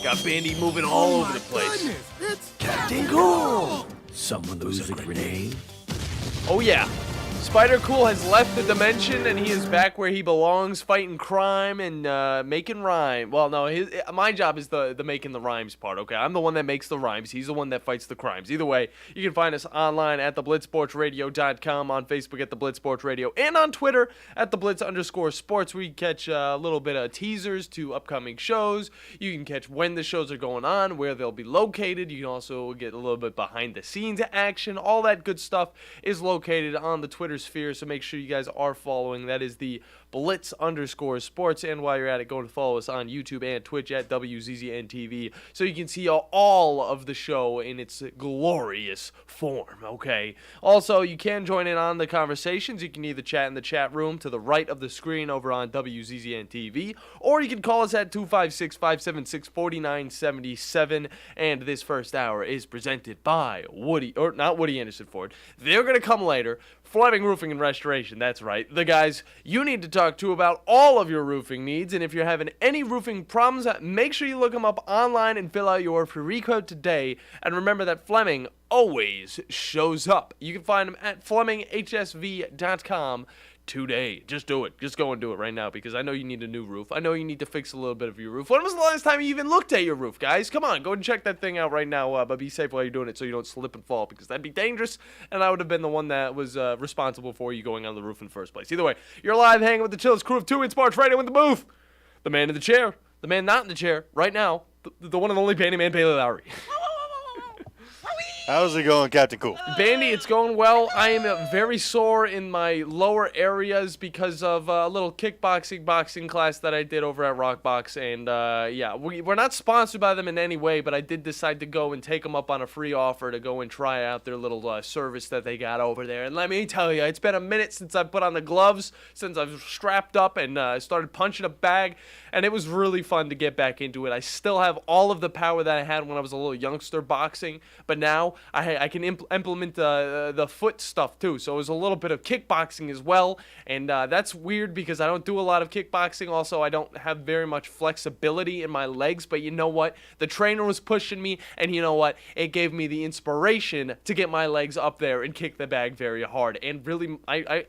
Got Bandi moving all over the place. Goodness, it's Captain Cool. Someone lose a grenade? Oh yeah. Spider Cool has left the dimension and he is back where he belongs, fighting crime and making rhyme. Well, no, my job is the making the rhymes part, okay? I'm the one that makes the rhymes. He's the one that fights the crimes. Either way, you can find us online at theblitzsportsradio.com, on Facebook at The Blitz Sports Radio, and on Twitter at @TheBlitz_sports, where you catch a little bit of teasers to upcoming shows. You can catch when the shows are going on, where they'll be located. You can also get a little bit behind the scenes action. All that good stuff is located on the Twitter sphere, so make sure you guys are following. That is the Blitz_sports, and while you're at it, go and follow us on YouTube and Twitch at WZZNTV, so you can see all of the show in its glorious form, okay? Also, you can join in on the conversations. You can either chat in the chat room to the right of the screen over on WZZNTV, or you can call us at 256-576-4977, and this first hour is presented by not Woody Anderson Ford. They're going to come later. Fleming Roofing and Restoration, that's right. The guys you need to talk to about all of your roofing needs, and if you're having any roofing problems, make sure you look them up online and fill out your free quote today. And remember that Fleming always shows up. You can find them at FlemingHSV.com today. Just do it. Just go and do it right now, because I know you need a new roof. I know you need to fix a little bit of your roof. When was the last time you even looked at your roof, guys? Come on, go and check that thing out right now, but be safe while you're doing it so you don't slip and fall, because that'd be dangerous, and I would have been the one that was responsible for you going on the roof in the first place. Either way, you're live hanging with the chillest crew of 2 in Sports Radio in the booth. The man in the chair, the man not in the chair, right now, the one and only Bandi Man Bailey Lowry. How's it going, Captain Cool? Bandi, it's going well. I am very sore in my lower areas because of a little boxing class that I did over at Rockbox. And, yeah, we're not sponsored by them in any way, but I did decide to go and take them up on a free offer to go and try out their little service that they got over there. And let me tell you, it's been a minute since I put on the gloves, since I've strapped up and started punching a bag, and it was really fun to get back into it. I still have all of the power that I had when I was a little youngster boxing, but now I can implement the foot stuff too. So it was a little bit of kickboxing as well, and that's weird because I don't do a lot of kickboxing. Also, I don't have very much flexibility in my legs, but you know what? The trainer was pushing me, and you know what? It gave me the inspiration to get my legs up there and kick the bag very hard. And really,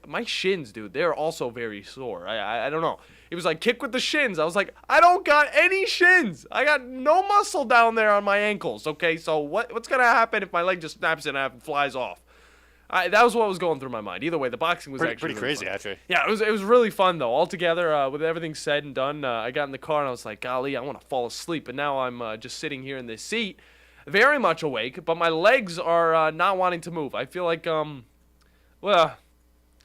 my shins, dude, they're also very sore. I don't know. It was like, kick with the shins. I was like, I don't got any shins. I got no muscle down there on my ankles, okay? So what's going to happen if my leg just snaps in half and flies off? That was what was going through my mind. Either way, the boxing was pretty really crazy, fun. actually. Yeah, it was really fun, though. Altogether, with everything said and done, I got in the car and I was like, golly, I want to fall asleep. And now I'm just sitting here in this seat, very much awake, but my legs are not wanting to move. I feel like, well,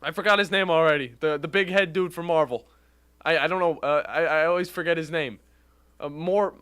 I forgot his name already. The big head dude from Marvel. I don't know. I always forget his name. MODOK.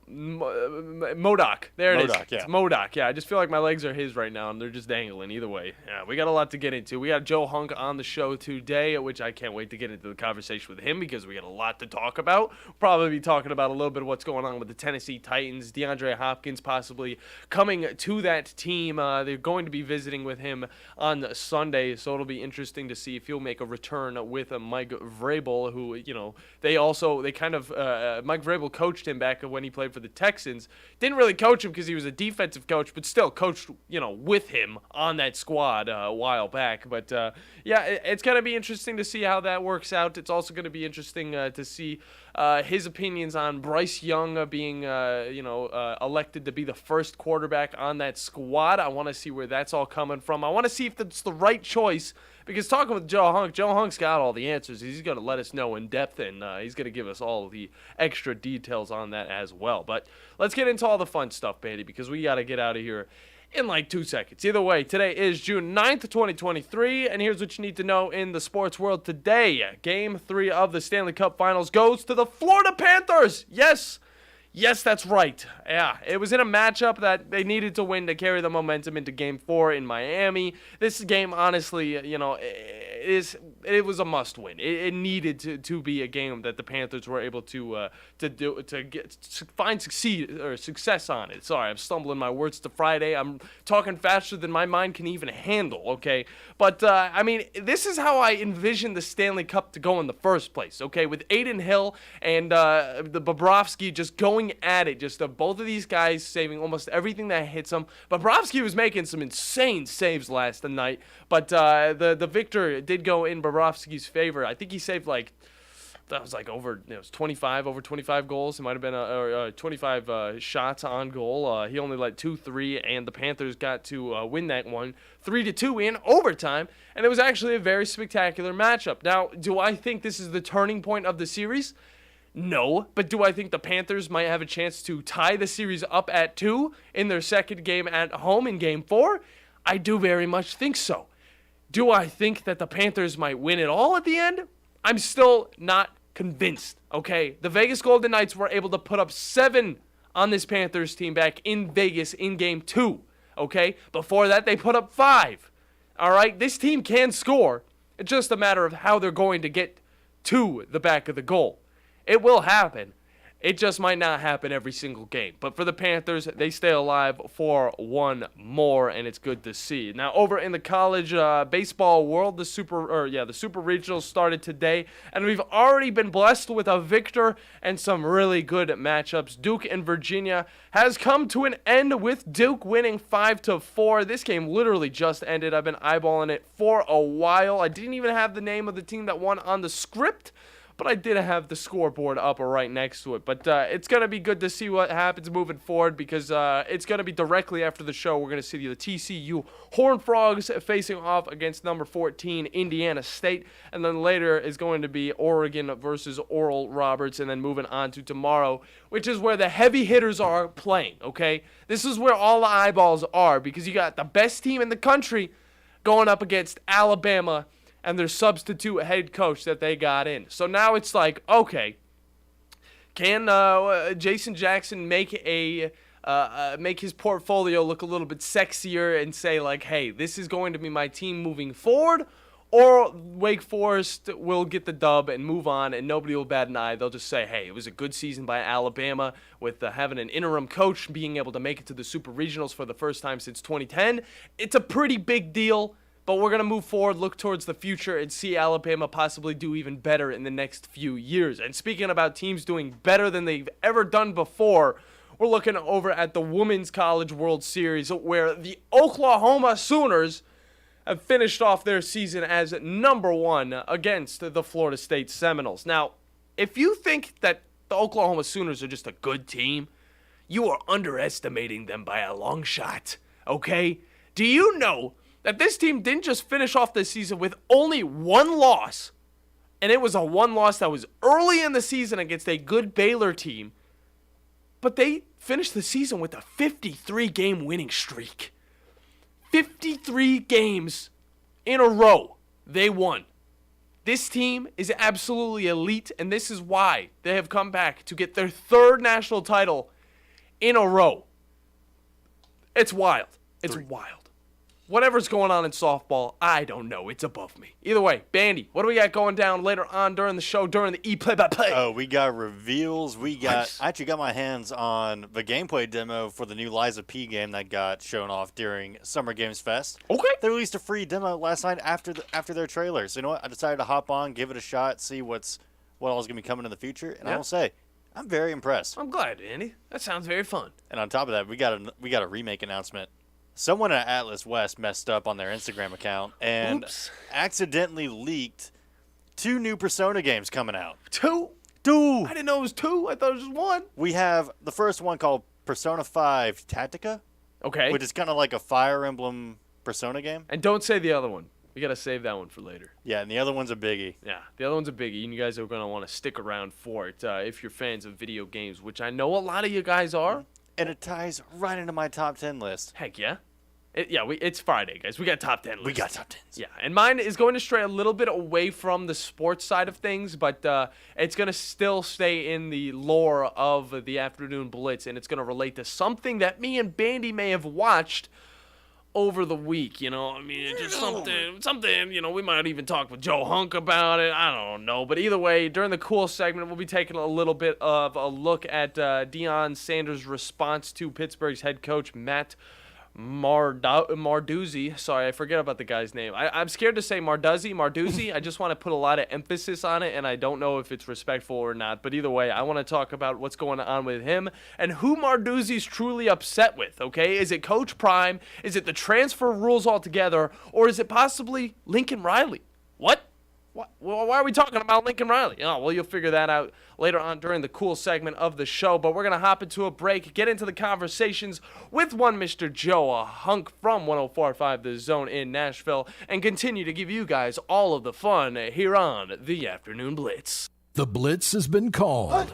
There it is. MODOK, yeah. It's MODOK. Yeah, I just feel like my legs are his right now, and they're just dangling. Either way, yeah, we got a lot to get into. We got Joe Hunk on the show today, which I can't wait to get into the conversation with him because we got a lot to talk about. We'll probably be talking about a little bit of what's going on with the Tennessee Titans. DeAndre Hopkins possibly coming to that team. They're going to be visiting with him on Sunday, so it'll be interesting to see if he'll make a return with Mike Vrabel, who, you know, Mike Vrabel coached him back when he played for the Texans. Didn't really coach him because he was a defensive coach, but still coached, you know, with him on that squad a while back. But, yeah, it's going to be interesting to see how that works out. It's also going to be interesting to see his opinions on Bryce Young being, elected to be the first quarterback on that squad. I want to see where that's all coming from. I want to see if that's the right choice. Because talking with Joe Hunk's got all the answers. He's going to let us know in depth, and he's going to give us all the extra details on that as well. But let's get into all the fun stuff, Bandi, because we got to get out of here in like 2 seconds. Either way, today is June 9th, 2023, and here's what you need to know in the sports world today. Game 3 of the Stanley Cup Finals goes to the Florida Panthers. Yes, that's right. Yeah, it was in a matchup that they needed to win to carry the momentum into Game 4 in Miami. This game, honestly, you know, it was a must-win. It needed to be a game that the Panthers were able to find success on it. Sorry, I'm stumbling my words to Friday. I'm talking faster than my mind can even handle. Okay, But, I mean, this is how I envision the Stanley Cup to go in the first place, okay? With Aiden Hill and the Bobrovsky just going at it. Just both of these guys saving almost everything that hits them. Bobrovsky was making some insane saves last night. But the victor did go in Bobrovsky's favor. I think he saved, like, that was like over 25 goals. It might have been 25 shots on goal. He only let 2-3, and the Panthers got to win that one 3-2 in overtime, and it was actually a very spectacular matchup. Now, do I think this is the turning point of the series? No, but do I think the Panthers might have a chance to tie the series up at 2 in their second game at home in Game 4? I do very much think so. Do I think that the Panthers might win it all at the end? I'm still not convinced, okay? The Vegas Golden Knights were able to put up 7 on this Panthers team back in Vegas in Game 2, okay? Before that, they put up 5, all right? This team can score. It's just a matter of how they're going to get to the back of the goal. It will happen. It just might not happen every single game. But for the Panthers, they stay alive for one more, and it's good to see. Now, over in the college baseball world, the Super Regionals started today, and we've already been blessed with a victor and some really good matchups. Duke and Virginia has come to an end with Duke winning 5-4. This game literally just ended. I've been eyeballing it for a while. I didn't even have the name of the team that won on the script, but I did have the scoreboard up right next to it. But it's going to be good to see what happens moving forward, because it's going to be directly after the show. We're going to see the TCU Horned Frogs facing off against number 14 Indiana State. And then later is going to be Oregon versus Oral Roberts. And then moving on to tomorrow, which is where the heavy hitters are playing, okay? This is where all the eyeballs are, because you got the best team in the country going up against Alabama and their substitute head coach that they got in. So now it's like, okay, can Jason Jackson make his portfolio look a little bit sexier and say, like, hey, this is going to be my team moving forward? Or Wake Forest will get the dub and move on, and nobody will bat an eye. They'll just say, hey, it was a good season by Alabama with having an interim coach being able to make it to the Super Regionals for the first time since 2010. It's a pretty big deal. But we're going to move forward, look towards the future, and see Alabama possibly do even better in the next few years. And speaking about teams doing better than they've ever done before, we're looking over at the Women's College World Series, where the Oklahoma Sooners have finished off their season as number 1 against the Florida State Seminoles. Now, if you think that the Oklahoma Sooners are just a good team, you are underestimating them by a long shot, okay? Do you know that this team didn't just finish off the season with only 1 loss, and it was a 1 loss that was early in the season against a good Baylor team, but they finished the season with a 53-game winning streak. 53 games in a row they won. This team is absolutely elite, and this is why they have come back to get their 3rd national title in a row. It's wild. It's wild. Whatever's going on in softball, I don't know. It's above me. Either way, Bandi, what do we got going down later on during the show, during the play-by-play? Oh, we got reveals. I actually got my hands on the gameplay demo for the new Liza P game that got shown off during Summer Games Fest. Okay. They released a free demo last night after their trailer. So you know what? I decided to hop on, give it a shot, see what all is going to be coming in the future. And I will say, I'm very impressed. I'm glad, Andy. That sounds very fun. And on top of that, we got a remake announcement. Someone at Atlas West messed up on their Instagram account and accidentally leaked 2 new Persona games coming out. 2? 2! I didn't know it was 2. I thought it was just 1. We have the first one called Persona 5 Tactica. Okay. Which is kind of like a Fire Emblem Persona game. And don't say the other one. We got to save that one for later. Yeah, and the other one's a biggie. Yeah, the other one's a biggie, and you guys are going to want to stick around for it if you're fans of video games, which I know a lot of you guys are. And it ties right into my top 10 list. Heck yeah. It's Friday, guys. We got top 10 lists. We got top 10s. Yeah, and mine is going to stray a little bit away from the sports side of things, but it's going to still stay in the lore of the Afternoon Blitz, and it's going to relate to something that me and Bandi may have watched over the week, I mean, it's just something, we might even talk with Joe Hunk about it. I don't know. But either way, during the cool segment, we'll be taking a little bit of a look at Deion Sanders' response to Pittsburgh's head coach, Matt Marduzzi. Sorry, I forget about the guy's name. I'm scared to say Marduzzi. I just want to put a lot of emphasis on it, and I don't know if it's respectful or not. But either way, I want to talk about what's going on with him and who Marduzzi's truly upset with, okay? Is it Coach Prime? Is it the transfer rules altogether? Or is it possibly Lincoln Riley? What? Why are we talking about Lincoln Riley? Oh, well, you'll figure that out later on during the cool segment of the show. But we're going to hop into a break, get into the conversations with one Mr. Joe, a hunk from 104.5 The Zone in Nashville, and continue to give you guys all of the fun here on the Afternoon Blitz. The Blitz has been called.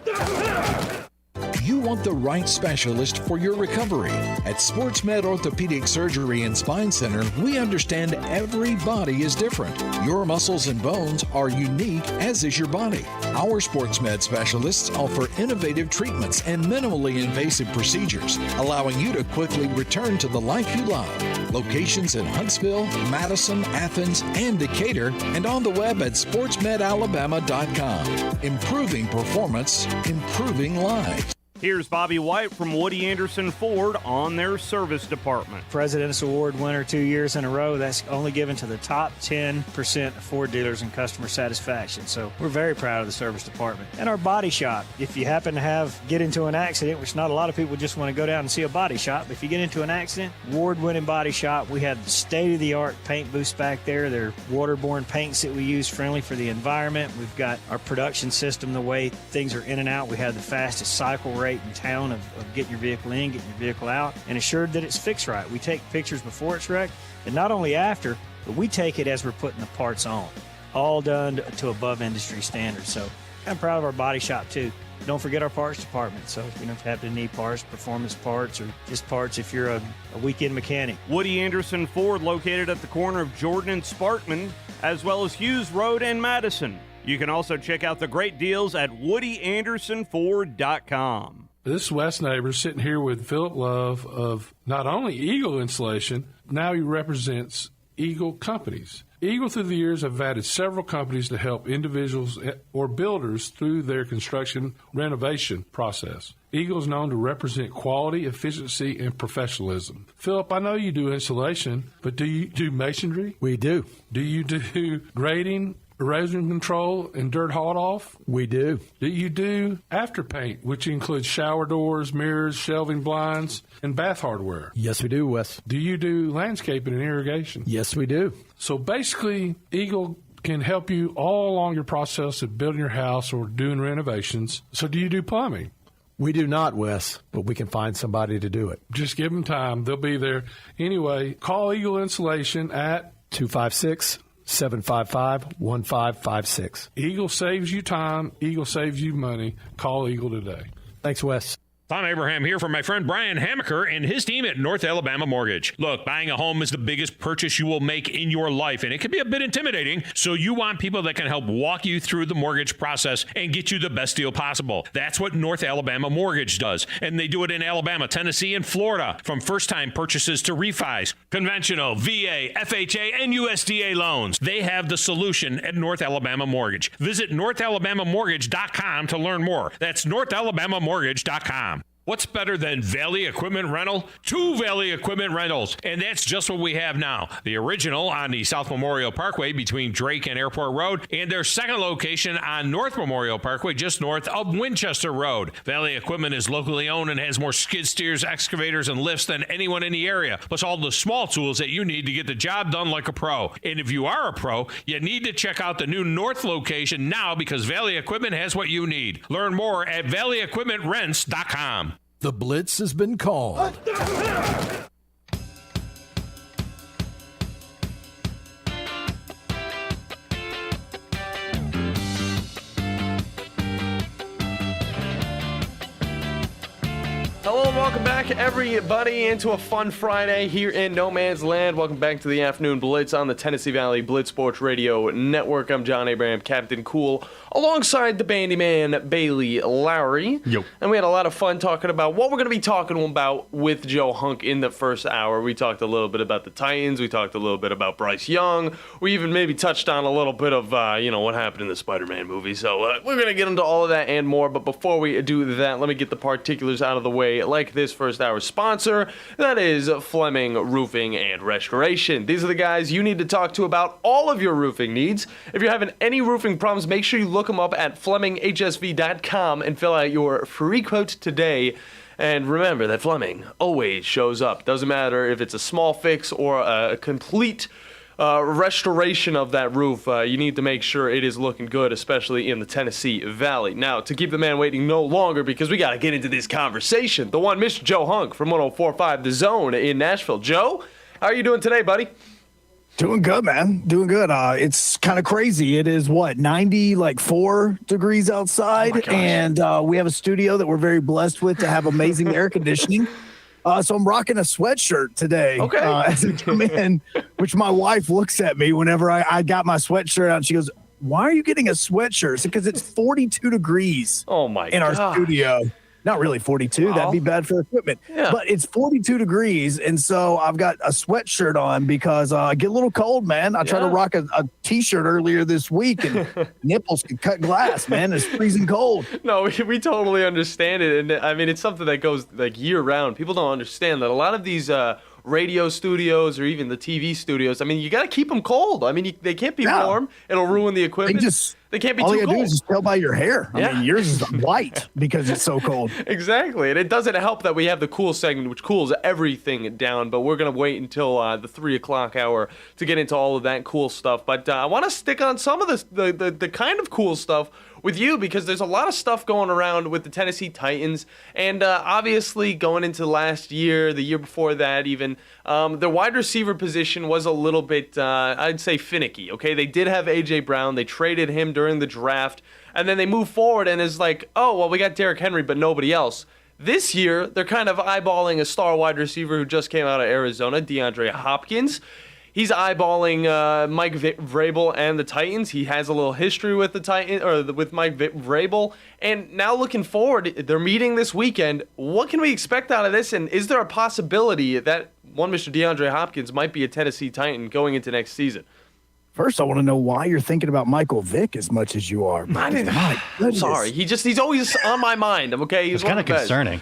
You want the right specialist for your recovery. At SportsMed Orthopedic Surgery and Spine Center, we understand every body is different. Your muscles and bones are unique, as is your body. Our SportsMed specialists offer innovative treatments and minimally invasive procedures, allowing you to quickly return to the life you love. Locations in Huntsville, Madison, Athens, and Decatur, and on the web at sportsmedalabama.com. Improving performance, improving lives. Here's Bobby White from Woody Anderson Ford on their service department. President's Award winner 2 years in a row. That's only given to the top 10% of Ford dealers in customer satisfaction. So we're very proud of the service department. And our body shop. If you happen to get into an accident, which not a lot of people just want to go down and see a body shop, but if you get into an accident, award-winning body shop. We have the state-of-the-art paint booths back there. They're waterborne paints that we use, friendly for the environment. We've got our production system, the way things are in and out. We have the fastest cycle rate in town of getting your vehicle in, getting your vehicle out, and assured that it's fixed right. We take pictures before it's wrecked, and not only after, but we take it as we're putting the parts on. All done to above industry standards. So I'm proud of our body shop too. Don't forget our parts department. So if you happen to need parts, performance parts, or just parts if you're a weekend mechanic. Woody Anderson Ford, located at the corner of Jordan and Sparkman, as well as Hughes Road and Madison. You can also check out the great deals at WoodyAndersonFord.com. This is Wes Neighbors sitting here with Philip Love of not only Eagle Insulation, now he represents Eagle Companies. Eagle, through the years, have added several companies to help individuals or builders through their construction renovation process. Eagle is known to represent quality, efficiency, and professionalism. Philip, I know you do insulation, but do you do masonry? We do. Do you do grading, erosion control, and dirt hauled off? We do. Do you do after paint, which includes shower doors, mirrors, shelving blinds, and bath hardware? Yes, we do, Wes. Do you do landscaping and irrigation? Yes, we do. So basically, Eagle can help you all along your process of building your house or doing renovations. So do you do plumbing? We do not, Wes, but we can find somebody to do it. Just give them time. They'll be there. Anyway, call Eagle Insulation at 256-755-1556. Eagle saves you time. Eagle saves you money. Call Eagle today. Thanks, Wes. Tom Abraham here from my friend Brian Hamaker and his team at North Alabama Mortgage. Look, buying a home is the biggest purchase you will make in your life, and it can be a bit intimidating, so you want people that can help walk you through the mortgage process and get you the best deal possible. That's what North Alabama Mortgage does, and they do it in Alabama, Tennessee, and Florida, from first-time purchases to refis, conventional, VA, FHA, and USDA loans. They have the solution at North Alabama Mortgage. Visit NorthAlabamaMortgage.com to learn more. That's NorthAlabamaMortgage.com. What's better than Valley Equipment Rental? 2 Valley Equipment Rentals, and that's just what we have now. The original on the South Memorial Parkway between Drake and Airport Road, and their second location on North Memorial Parkway just north of Winchester Road. Valley Equipment is locally owned and has more skid steers, excavators, and lifts than anyone in the area, plus all the small tools that you need to get the job done like a pro. And if you are a pro, you need to check out the new North location now because Valley Equipment has what you need. Learn more at valleyequipmentrents.com. The Blitz has been called. Hello and welcome back, everybody, into a fun Friday here in No Man's Land. Welcome back to the Afternoon Blitz on the Tennessee Valley Blitz Sports Radio Network. I'm John Abraham, Captain Cool, alongside the Bandi man, Bailey Lowry. Yo. And we had a lot of fun talking about what we're going to be talking about with Joe Hunk in the first hour. We talked a little bit about the Titans. We talked a little bit about Bryce Young. We even maybe touched on a little bit of, what happened in the Spider-Man movie. So we're going to get into all of that and more. But before we do that, let me get the particulars out of the way, like this first hour sponsor. That is Fleming Roofing and Restoration. These are the guys you need to talk to about all of your roofing needs. If you're having any roofing problems, make sure you look them up at FlemingHSV.com and fill out your free quote today. And remember that Fleming always shows up. Doesn't matter if it's a small fix or a complete restoration of that roof. You need to make sure it is looking good, especially in the Tennessee Valley. Now, to keep the man waiting no longer, because we got to get into this conversation, the one Mr. Joe Hunk from 104.5 The Zone in Nashville. Joe, how are you doing today, buddy? Doing good, man. Doing good. It's kind of crazy. It is 94 degrees outside, and we have a studio that we're very blessed with to have amazing air conditioning. So I'm rocking a sweatshirt today as I come in, which my wife looks at me whenever I got my sweatshirt out. And she goes, "Why are you getting a sweatshirt?" Because it's 42 degrees in our studio. Not really 42. That'd be bad for equipment. Yeah. But it's 42 degrees, and so I've got a sweatshirt on because I get a little cold, man. I tried to rock a T-shirt earlier this week, and nipples could cut glass, man. It's freezing cold. No, we totally understand it. And, I mean, it's something that goes, year-round. People don't understand that a lot of these radio studios or even the TV studios, I mean, you got to keep them cold. I mean, they can't be warm. It'll ruin the equipment. They can't be too cold. All you do is just tell by your hair. I mean, yours is white because it's so cold. Exactly. And it doesn't help that we have the cool segment, which cools everything down. But we're going to wait until the 3 o'clock hour to get into all of that cool stuff. But I want to stick on some of the kind of cool stuff with you, because there's a lot of stuff going around with the Tennessee Titans, and obviously going into last year, the year before that even, their wide receiver position was a little bit, I'd say, finicky, okay? They did have A.J. Brown. They traded him during the draft, and then they moved forward and is like, oh, well, we got Derrick Henry, but nobody else. This year, they're kind of eyeballing a star wide receiver who just came out of Arizona, DeAndre Hopkins. He's eyeballing Mike Vrabel and the Titans. He has a little history with the Titans, or with Mike Vrabel. And now looking forward, they're meeting this weekend. What can we expect out of this? And is there a possibility that one Mr. DeAndre Hopkins might be a Tennessee Titan going into next season? First, I want to know why you're thinking about Michael Vick as much as you are. I'm sorry. He's always on my mind. Okay, it's kind of concerning.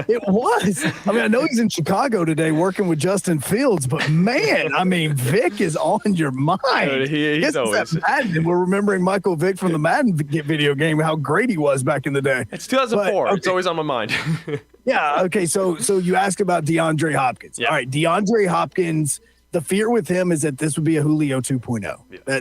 It was. I mean, I know he's in Chicago today working with Justin Fields, but man, I mean, Vick is on your mind. He's always. Madden. We're remembering Michael Vick from the Madden video game, how great he was back in the day. It's 2004. It's always on my mind. Yeah. Okay. So you ask about DeAndre Hopkins. Yeah. All right, DeAndre Hopkins. The fear with him is that this would be a Julio 2.0. Yeah.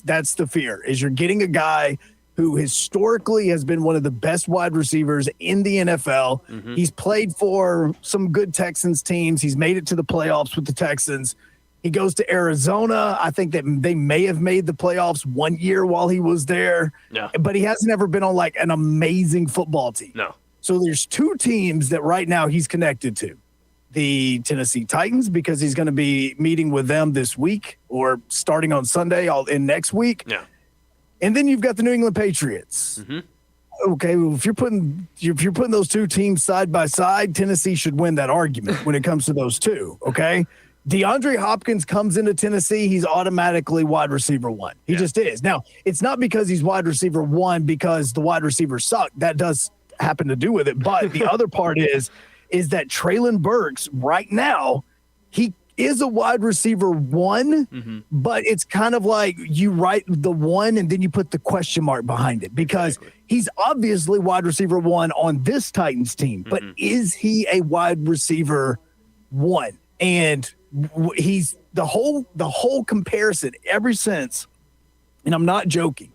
That's the fear, is you're getting a guy who historically has been one of the best wide receivers in the NFL. Mm-hmm. He's played for some good Texans teams. He's made it to the playoffs with the Texans. He goes to Arizona. I think that they may have made the playoffs one year while he was there. Yeah. But he hasn't ever been on an amazing football team. No. So there's two teams that right now he's connected to. The Tennessee Titans, because he's going to be meeting with them this week or starting on Sunday in next week. Yeah. And then you've got the New England Patriots. Mm-hmm. Okay, well, if you're putting those two teams side by side, Tennessee should win that argument when it comes to those two, okay? DeAndre Hopkins comes into Tennessee, he's automatically wide receiver one. He just is. Now, it's not because he's wide receiver one because the wide receivers suck. That does happen to do with it. But the other part is that Treylon Burks right now, he is a wide receiver one, but it's kind of like you write the one and then you put the question mark behind it because he's obviously wide receiver one on this Titans team, but is he a wide receiver one? And he's the whole comparison ever since, and I'm not joking,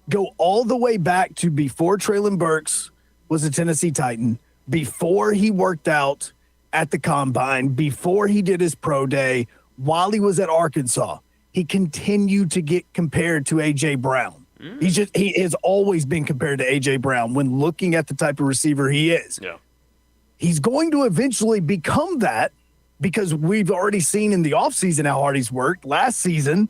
go all the way back to before Treylon Burks was a Tennessee Titan, before he worked out at the combine, before he did his pro day, while he was at Arkansas, he continued to get compared to A.J. Brown. He has always been compared to A.J. Brown when looking at the type of receiver he is. Yeah. He's going to eventually become that because we've already seen in the offseason how hard he's worked. Last season,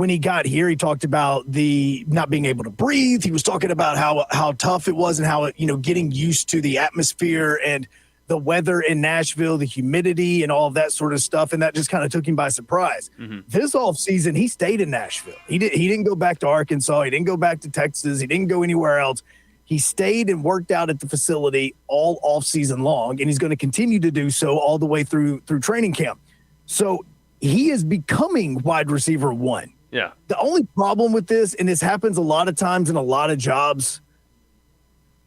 when he got here, he talked about the not being able to breathe. He was talking about how tough it was and how, getting used to the atmosphere and the weather in Nashville, the humidity and all of that sort of stuff. And that just kind of took him by surprise. This offseason, he stayed in Nashville. He didn't go back to Arkansas. He didn't go back to Texas. He didn't go anywhere else. He stayed and worked out at the facility all offseason long, and he's going to continue to do so all the way through training camp. So he is becoming wide receiver 1. Yeah. The only problem with this, and this happens a lot of times in a lot of jobs,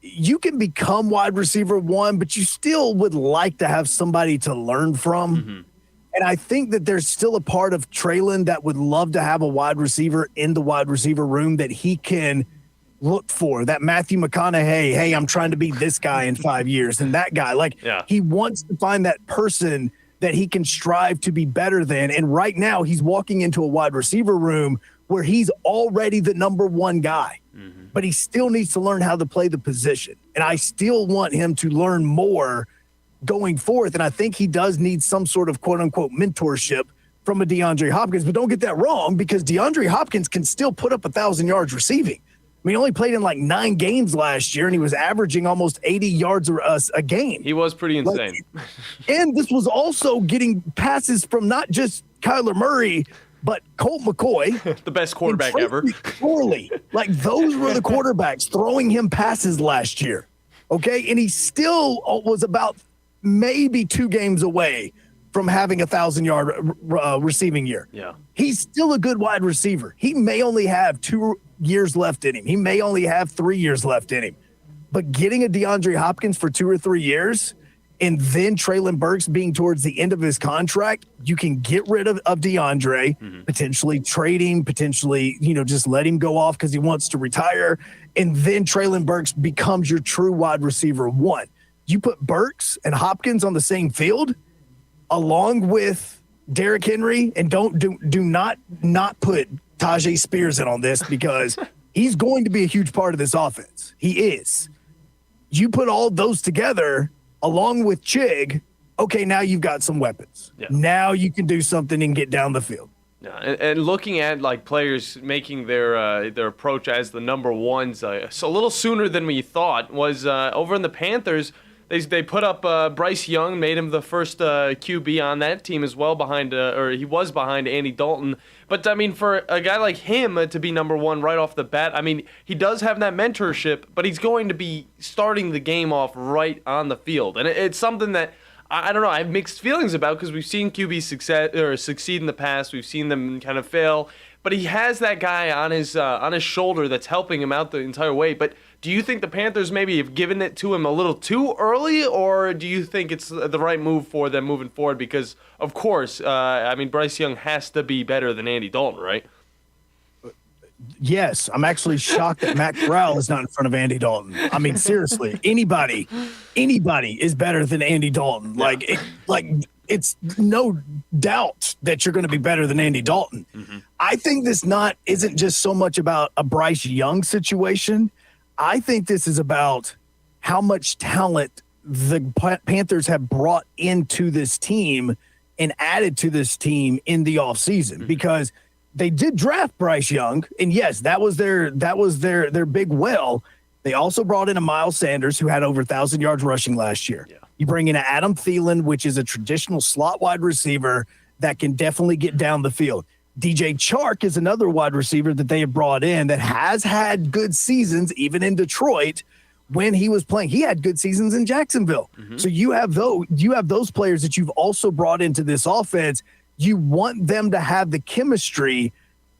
you can become wide receiver 1, but you still would like to have somebody to learn from. And I think that there's still a part of Traylon that would love to have a wide receiver in the wide receiver room that he can look for. That Matthew McConaughey, hey, I'm trying to be this guy in 5 years, and that guy. He wants to find that person that he can strive to be better than. And right now he's walking into a wide receiver room where he's already the number 1 guy, but he still needs to learn how to play the position. And I still want him to learn more going forth. And I think he does need some sort of quote unquote mentorship from a DeAndre Hopkins, but don't get that wrong, because DeAndre Hopkins can still put up 1,000 yards receiving. I mean, he only played in 9 games last year, and he was averaging almost 80 yards a game. He was pretty insane. And this was also getting passes from not just Kyler Murray, but Colt McCoy. The best quarterback ever. Those were the quarterbacks throwing him passes last year. Okay? And he still was about maybe 2 games away from having 1,000-yard receiving year. Yeah. He's still a good wide receiver. He may only have 2 years left in him. He may only have 3 years left in him. But getting a DeAndre Hopkins for 2 or 3 years and then Traylon Burks being towards the end of his contract, you can get rid of DeAndre, potentially trade him, potentially, just let him go off because he wants to retire. And then Traylon Burks becomes your true wide receiver 1. You put Burks and Hopkins on the same field along with Derrick Henry, and do not put Tajay Spears in on this, because he's going to be a huge part of this offense. He is. You put all those together along with Chig, okay, now you've got some weapons. Yeah. Now you can do something and get down the field. Yeah, and looking at players making their approach as the number 1s so a little sooner than we thought was over in the Panthers. They put up Bryce Young, made him the first QB on that team as well, he was behind Andy Dalton. But, I mean, for a guy like him to be number 1 right off the bat, I mean, he does have that mentorship, but he's going to be starting the game off right on the field. And it's something that, I don't know, I have mixed feelings about, because we've seen QBs succeed in the past. We've seen them kind of fail. But he has that guy on his shoulder that's helping him out the entire way. But do you think the Panthers maybe have given it to him a little too early, or do you think it's the right move for them moving forward? Because, of course, Bryce Young has to be better than Andy Dalton, right? Yes, I'm actually shocked that Matt Corral is not in front of Andy Dalton. I mean, seriously, anybody is better than Andy Dalton. Yeah. It's no doubt that you're going to be better than Andy Dalton. I think this isn't just so much about a Bryce Young situation. I think this is about how much talent the Panthers have brought into this team and added to this team in the offseason, because they did draft Bryce Young, and yes, that was their big well. They also brought in a Miles Sanders who had over 1,000 yards rushing last year. Yeah. You bring in an Adam Thielen, which is a traditional slot wide receiver that can definitely get down the field. DJ Chark is another wide receiver that they have brought in that has had good seasons, even in Detroit when he was playing. He had good seasons in Jacksonville. So you have those players that you've also brought into this offense. You want them to have the chemistry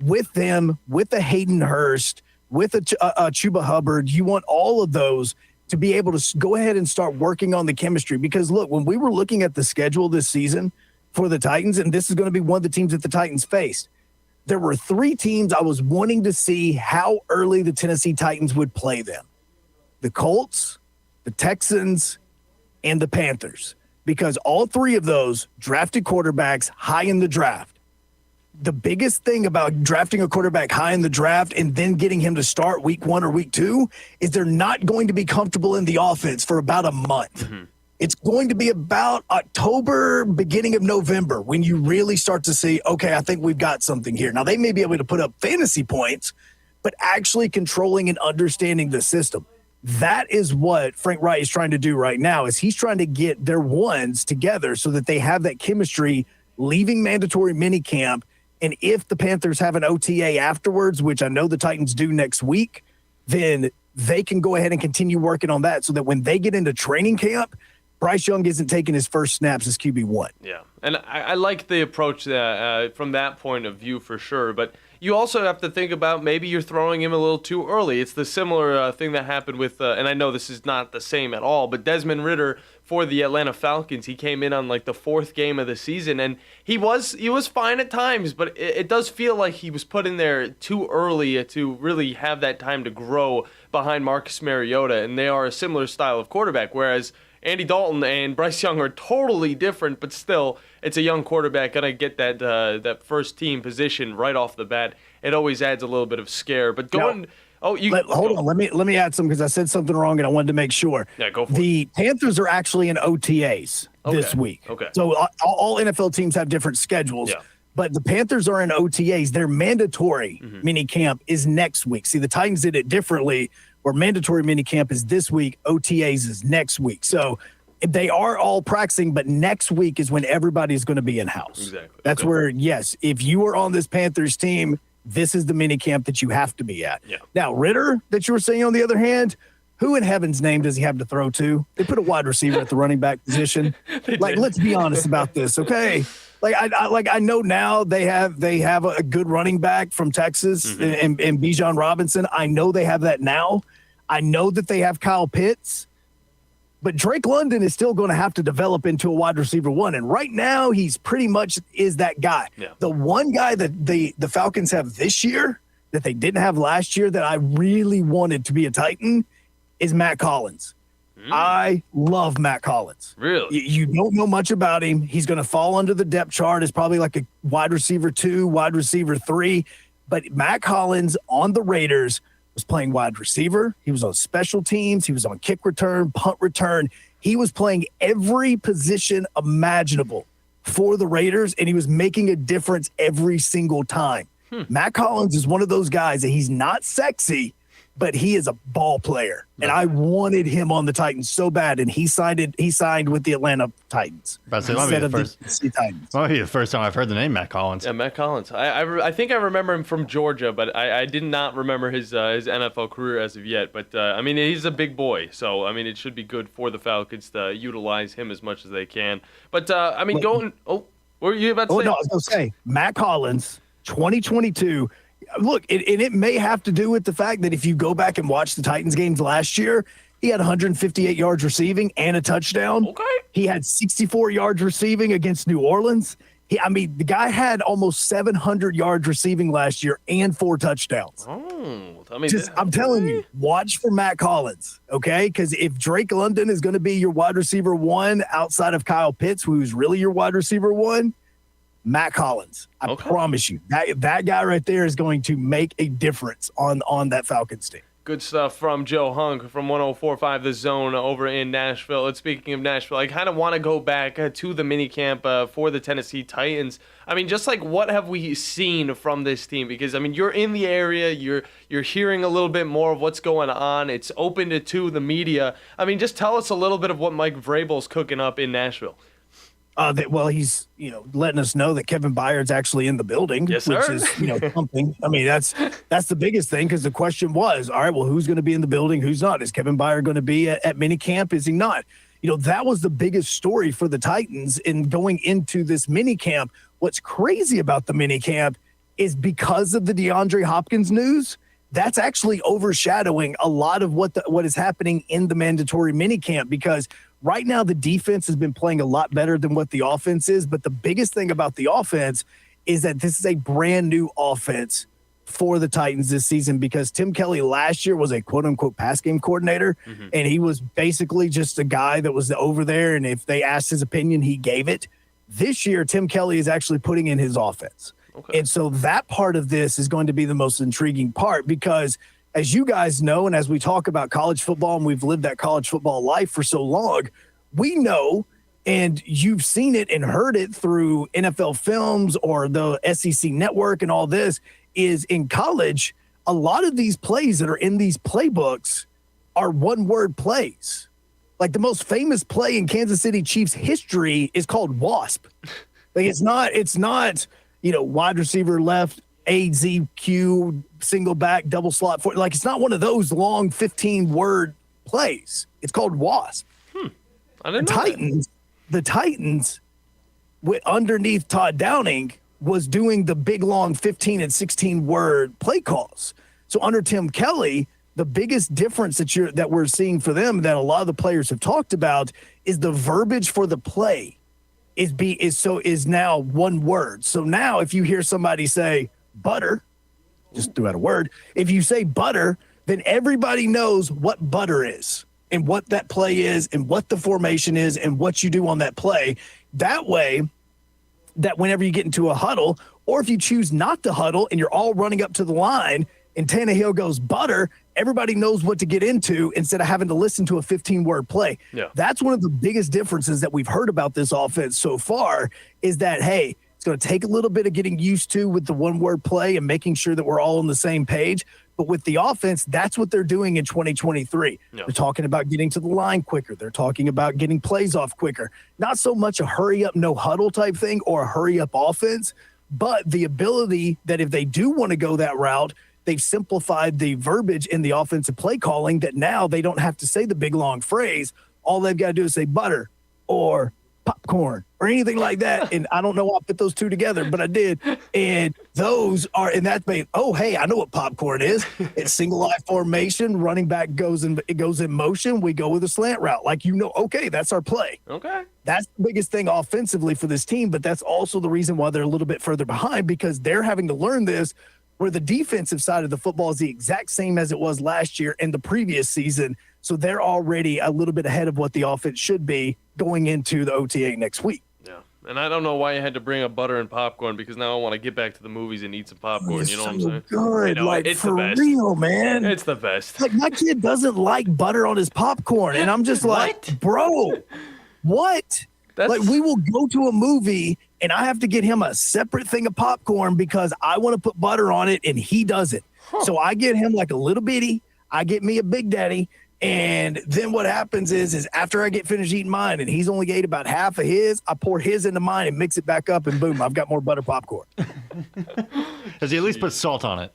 with them, with a Hayden Hurst, with a Chuba Hubbard. You want all of those to be able to go ahead and start working on the chemistry. Because, look, when we were looking at the schedule this season for the Titans, and this is going to be one of the teams that the Titans faced, there were 3 teams I was wanting to see how early the Tennessee Titans would play them. The Colts, the Texans, and the Panthers. Because all 3 of those drafted quarterbacks high in the draft. The biggest thing about drafting a quarterback high in the draft and then getting him to start week 1 or week 2 is they're not going to be comfortable in the offense for about a month. It's going to be about October, beginning of November, when you really start to see, okay, I think we've got something here. Now, they may be able to put up fantasy points, but actually controlling and understanding the system. That is what Frank Wright is trying to do right now, is he's trying to get their ones together so that they have that chemistry leaving mandatory minicamp. And if the Panthers have an OTA afterwards, which I know the Titans do next week, then they can go ahead and continue working on that so that when they get into training camp, Bryce Young isn't taking his first snaps as QB1. Yeah, and I like the approach from that point of view for sure. But you also have to think about maybe you're throwing him a little too early. It's the similar thing that happened with, and I know this is not the same at all, but Desmond Ridder for the Atlanta Falcons, he came in on like the fourth game of the season, and he was fine at times, but it does feel like he was put in there too early to really have that time to grow behind Marcus Mariota, and they are a similar style of quarterback, whereas Andy Dalton and Bryce Young are totally different, but still, it's a young quarterback gonna get that first team position right off the bat. It always adds a little bit of scare. But going, hold on, let me add some because I said something wrong and I wanted to make sure. Yeah, go for it. The Panthers are actually in OTAs this week. Okay. So all NFL teams have different schedules. Yeah. But the Panthers are in OTAs. Their mandatory mini camp is next week. See, the Titans did it differently, where mandatory mini camp is this week, OTAs is next week. So they are all practicing, but next week is when everybody's going to be in-house. Exactly. That's where, yes, if you are on this Panthers team, this is the mini camp that you have to be at. Yeah. Now, Ridder, that you were saying on the other hand, who in heaven's name does he have to throw to? They put a wide receiver at the running back position. Let's be honest about this, okay? I know now they have a good running back from Texas and Bijan Robinson. I know they have that now. I know that they have Kyle Pitts, but Drake London is still going to have to develop into a wide receiver one. And right now he's pretty much is that guy. Yeah. The one guy that the Falcons have this year that they didn't have last year that I really wanted to be a Titan is Matt Collins. I love Matt Collins. Really? You don't know much about him. He's going to fall under the depth chart as probably like a wide receiver 2, wide receiver 3. But Matt Collins on the Raiders was playing wide receiver. He was on special teams. He was on kick return, punt return. He was playing every position imaginable for the Raiders, and he was making a difference every single time. Matt Collins is one of those guys that he's not sexy, but he is a ball player, and I wanted him on the Titans so bad, and he signed with the Atlanta Titans instead of the Titans. Might be the first time I've heard the name Matt Collins. Yeah, Matt Collins. I think I remember him from Georgia, but I did not remember his NFL career as of yet. But I mean, he's a big boy, so I mean, it should be good for the Falcons to utilize him as much as they can. But I mean, what were you about to say? No, I was going to say Matt Collins, 2022. Look, it may have to do with the fact that if you go back and watch the Titans games last year, he had 158 yards receiving and a touchdown. Okay. He had 64 yards receiving against New Orleans. The guy had almost 700 yards receiving last year and 4 touchdowns. Oh, I mean, I'm telling you, watch for Matt Collins, okay? Because if Drake London is going to be your wide receiver 1 outside of Kyle Pitts, who's really your wide receiver 1, Matt Collins. I promise you, that guy right there is going to make a difference on that Falcons team. Good stuff from Joe Hunk from 104.5 The Zone over in Nashville. And speaking of Nashville, I kind of want to go back to the minicamp for the Tennessee Titans. I mean, just like what have we seen from this team? Because, I mean, you're in the area. You're hearing a little bit more of what's going on. It's open to the media. I mean, just tell us a little bit of what Mike Vrabel's cooking up in Nashville. He's letting us know that Kevin Byard's actually in the building, yes, which sir. is something. I mean, that's the biggest thing, because the question was, all right, well, who's going to be in the building? Who's not? Is Kevin Byard going to be at minicamp? Is he not? That was the biggest story for the Titans in going into this minicamp. What's crazy about the minicamp is because of the DeAndre Hopkins news, that's actually overshadowing a lot of what is happening in the mandatory minicamp, because right now the defense has been playing a lot better than what the offense is. But the biggest thing about the offense is that this is a brand new offense for the Titans this season, because Tim Kelly last year was a quote unquote pass game coordinator. And he was basically just a guy that was over there. And if they asked his opinion, he gave it. This year, Tim Kelly is actually putting in his offense. Okay. And so that part of this is going to be the most intriguing part, because as you guys know, and as we talk about college football, and we've lived that college football life for so long, we know, and you've seen it and heard it through NFL Films or the SEC Network and all this, is in college, a lot of these plays that are in these playbooks are one-word plays. Like the most famous play in Kansas City Chiefs history is called WASP. Like it's not, wide receiver left, AZQ, single back, double slot. Like it's not one of those long 15-word plays. It's called WASP. I didn't know The Titans, underneath Todd Downing, was doing the big, long 15 and 16-word play calls. So under Tim Kelly, the biggest difference that we're seeing for them that a lot of the players have talked about is the verbiage for the play is now one word. So now if you hear somebody say butter, just threw out a word. If you say butter, then everybody knows what butter is and what that play is and what the formation is and what you do on that play. That way, that whenever you get into a huddle, or if you choose not to huddle and you're all running up to the line and Tannehill goes butter, everybody knows what to get into instead of having to listen to a 15-word play. Yeah. That's one of the biggest differences that we've heard about this offense so far is that, hey, it's going to take a little bit of getting used to with the one-word play and making sure that we're all on the same page. But with the offense, that's what they're doing in 2023. Yeah. They're talking about getting to the line quicker. They're talking about getting plays off quicker. Not so much a hurry-up, no-huddle type thing or a hurry-up offense, but the ability that if they do want to go that route, they've simplified the verbiage in the offensive play calling that now they don't have to say the big, long phrase. All they've got to do is say butter or popcorn or anything like that. And I don't know why I put those two together, but I did. And those are, and that's made, oh, hey, I know what popcorn is. It's single eye formation. Running back goes in motion. We go with a slant route. Like, okay, that's our play. Okay. That's the biggest thing offensively for this team, but that's also the reason why they're a little bit further behind because they're having to learn this where the defensive side of the football is the exact same as it was last year and the previous season. So they're already a little bit ahead of what the offense should be going into the OTA next week. Yeah. And I don't know why you had to bring up butter and popcorn because now I want to get back to the movies and eat some popcorn. You know what I'm saying? Good. Like, it's for the best. real, man. It's the best. Like, my kid doesn't like butter on his popcorn. And I'm just like, bro, what? Like, we will go to a movie and I have to get him a separate thing of popcorn because I want to put butter on it and he doesn't. So I get him like a little bitty. I get me a Big Daddy. And then what happens is after I get finished eating mine and he's only ate about half of his, I pour his into mine and mix it back up and boom, I've got more butter popcorn. Does he at least put salt on it?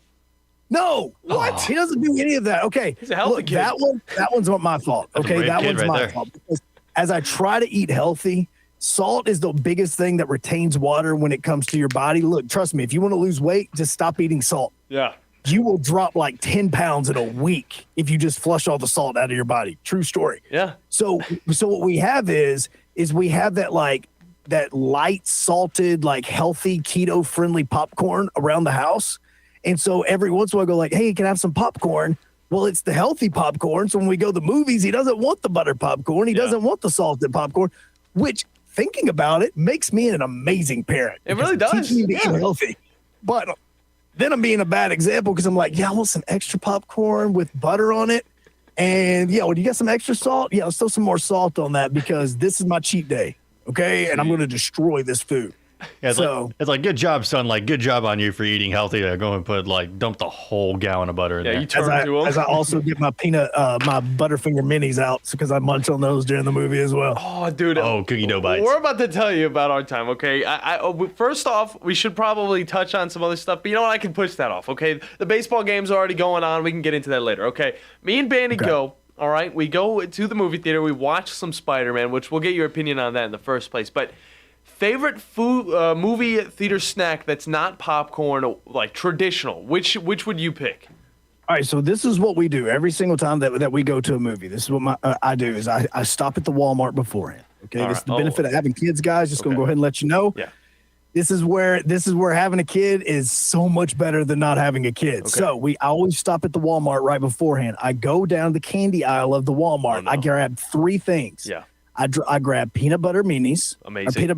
No. What? He doesn't do any of that. Okay. He's a healthy kid. That one's not my fault. Okay. That one's my fault. Because as I try to eat healthy, salt is the biggest thing that retains water when it comes to your body. Look, trust me, if you want to lose weight, just stop eating salt. Yeah. You will drop like 10 pounds in a week if you just flush all the salt out of your body. True story. Yeah. So what we have is we have that light salted, like healthy keto friendly popcorn around the house. And so every once in a while I go like, hey, can I have some popcorn? Well, it's the healthy popcorn. So when we go to the movies, he doesn't want the butter popcorn. He doesn't want the salted popcorn, which thinking about it makes me an amazing parent. It really does. Teaching me to eat healthy. But then I'm being a bad example because I'm like, I want some extra popcorn with butter on it. And well, do you got some extra salt? Yeah, let's throw some more salt on that because this is my cheat day. Okay. And I'm going to destroy this food. Yeah, it's like good job, son. Like, good job on you for eating healthy. Go and dump the whole gallon of butter in there. You turn to him. As I also get my my Butterfinger minis out because I munch on those during the movie as well. Oh, dude. Oh, cookie dough bites. We're about to tell you about our time, okay? First off, we should probably touch on some other stuff, but you know what? I can push that off, okay? The baseball game's already going on. We can get into that later, okay? Me and Bandi go, all right? We go to the movie theater. We watch some Spider-Man, which we'll get your opinion on that in the first place, but favorite food movie theater snack that's not popcorn, like traditional. Which would you pick? All right, so this is what we do every single time that we go to a movie. This is what I do is I stop at the Walmart beforehand. Okay, this is the benefit of having kids, guys. Just gonna go ahead and let you know. Yeah. This is where having a kid is so much better than not having a kid. Okay. So I always stop at the Walmart right beforehand. I go down the candy aisle of the Walmart. I grab 3 things. Yeah. I grab peanut butter minis. Amazing.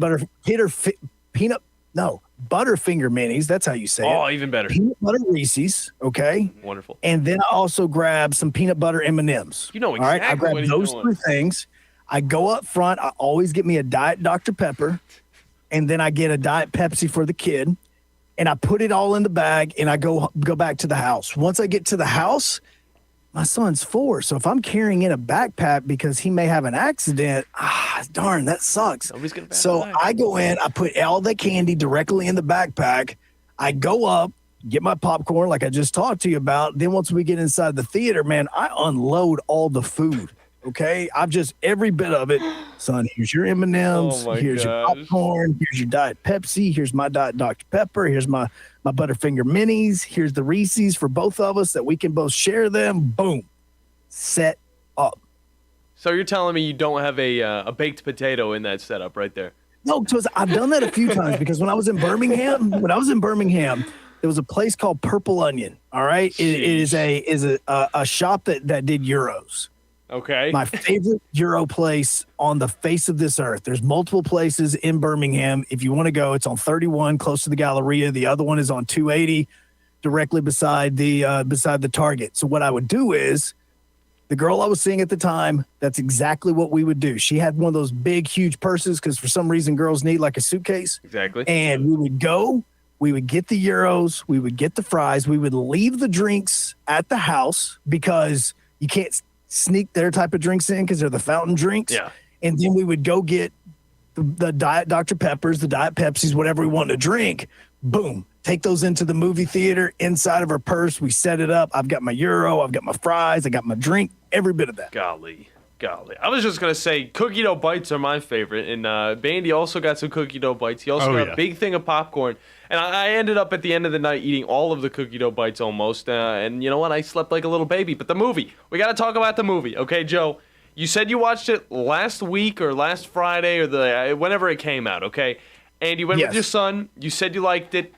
Butterfinger minis. That's how you say it. Oh, even better. Peanut butter Reese's. Okay. Wonderful. And then I also grab some peanut butter M&Ms. You know exactly. All right. I grab those 3 things. I go up front. I always get me a Diet Dr. Pepper, and then I get a Diet Pepsi for the kid, and I put it all in the bag, and I go back to the house. Once I get to the house, my son's 4, so if I'm carrying in a backpack because he may have an accident, darn, that sucks. So I go in, I put all the candy directly in the backpack. I go up, get my popcorn like I just talked to you about. Then once we get inside the theater, man, I unload all the food. Okay, I've just every bit of it. Son, here's your M&Ms. Here's your popcorn. Here's your Diet Pepsi. Here's my Diet Dr. Pepper. Here's my Butterfinger Minis. Here's the Reese's for both of us that we can both share them. Boom, set up. So you're telling me you don't have a baked potato in that setup right there? No, because I've done that a few times. Because when I was in Birmingham, there was a place called Purple Onion. All right, it is a shop that did gyros. Okay. My favorite gyro place on the face of this earth. There's multiple places in Birmingham. If you want to go, it's on 31, close to the Galleria. The other one is on 280, directly beside the Target. So what I would do is, the girl I was seeing at the time, that's exactly what we would do. She had one of those big, huge purses because for some reason girls need like a suitcase. Exactly. And we would go, we would get the gyros, we would get the fries, we would leave the drinks at the house because you can't sneak their type of drinks in because they're the fountain drinks. Yeah. And then we would go get the Diet Dr. Peppers, the Diet Pepsis, whatever we wanted to drink. Boom. Take those into the movie theater inside of our purse. We set it up. I've got my gyro. I've got my fries. I got my drink. Every bit of that. Golly. I was just going to say cookie dough bites are my favorite. And Bandi also got some cookie dough bites. He also got a big thing of popcorn. And I ended up at the end of the night eating all of the cookie dough bites almost. And you know what? I slept like a little baby. But the movie. We got to talk about the movie. Okay, Joe? You said you watched it last week or last Friday or whenever it came out, okay? And you went with your son. You said you liked it.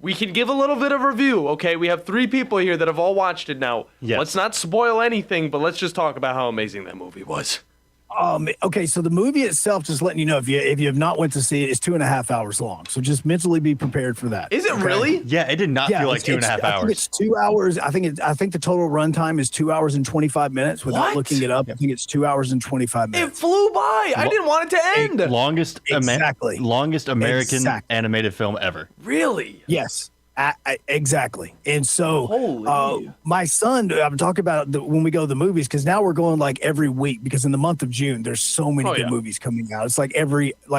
We can give a little bit of review, okay? We have 3 people here that have all watched it now. Yes. Let's not spoil anything, but let's just talk about how amazing that movie was. Okay, so the movie itself, just letting you know, if you have not went to see it, is 2.5 hours long. So just mentally be prepared for that. Is it really? Yeah, it did not feel like 2.5 hours. I think it's 2 hours. I think the total runtime is 2 hours and 25 minutes. Without looking it up, I think it's 2 hours and 25 minutes. It flew by. I didn't want it to end. Longest American animated film ever. Really? Yes. Exactly. And so my son, I'm talking about when we go to the movies, because now we're going like every week, because in the month of June, there's so many good movies coming out. It's like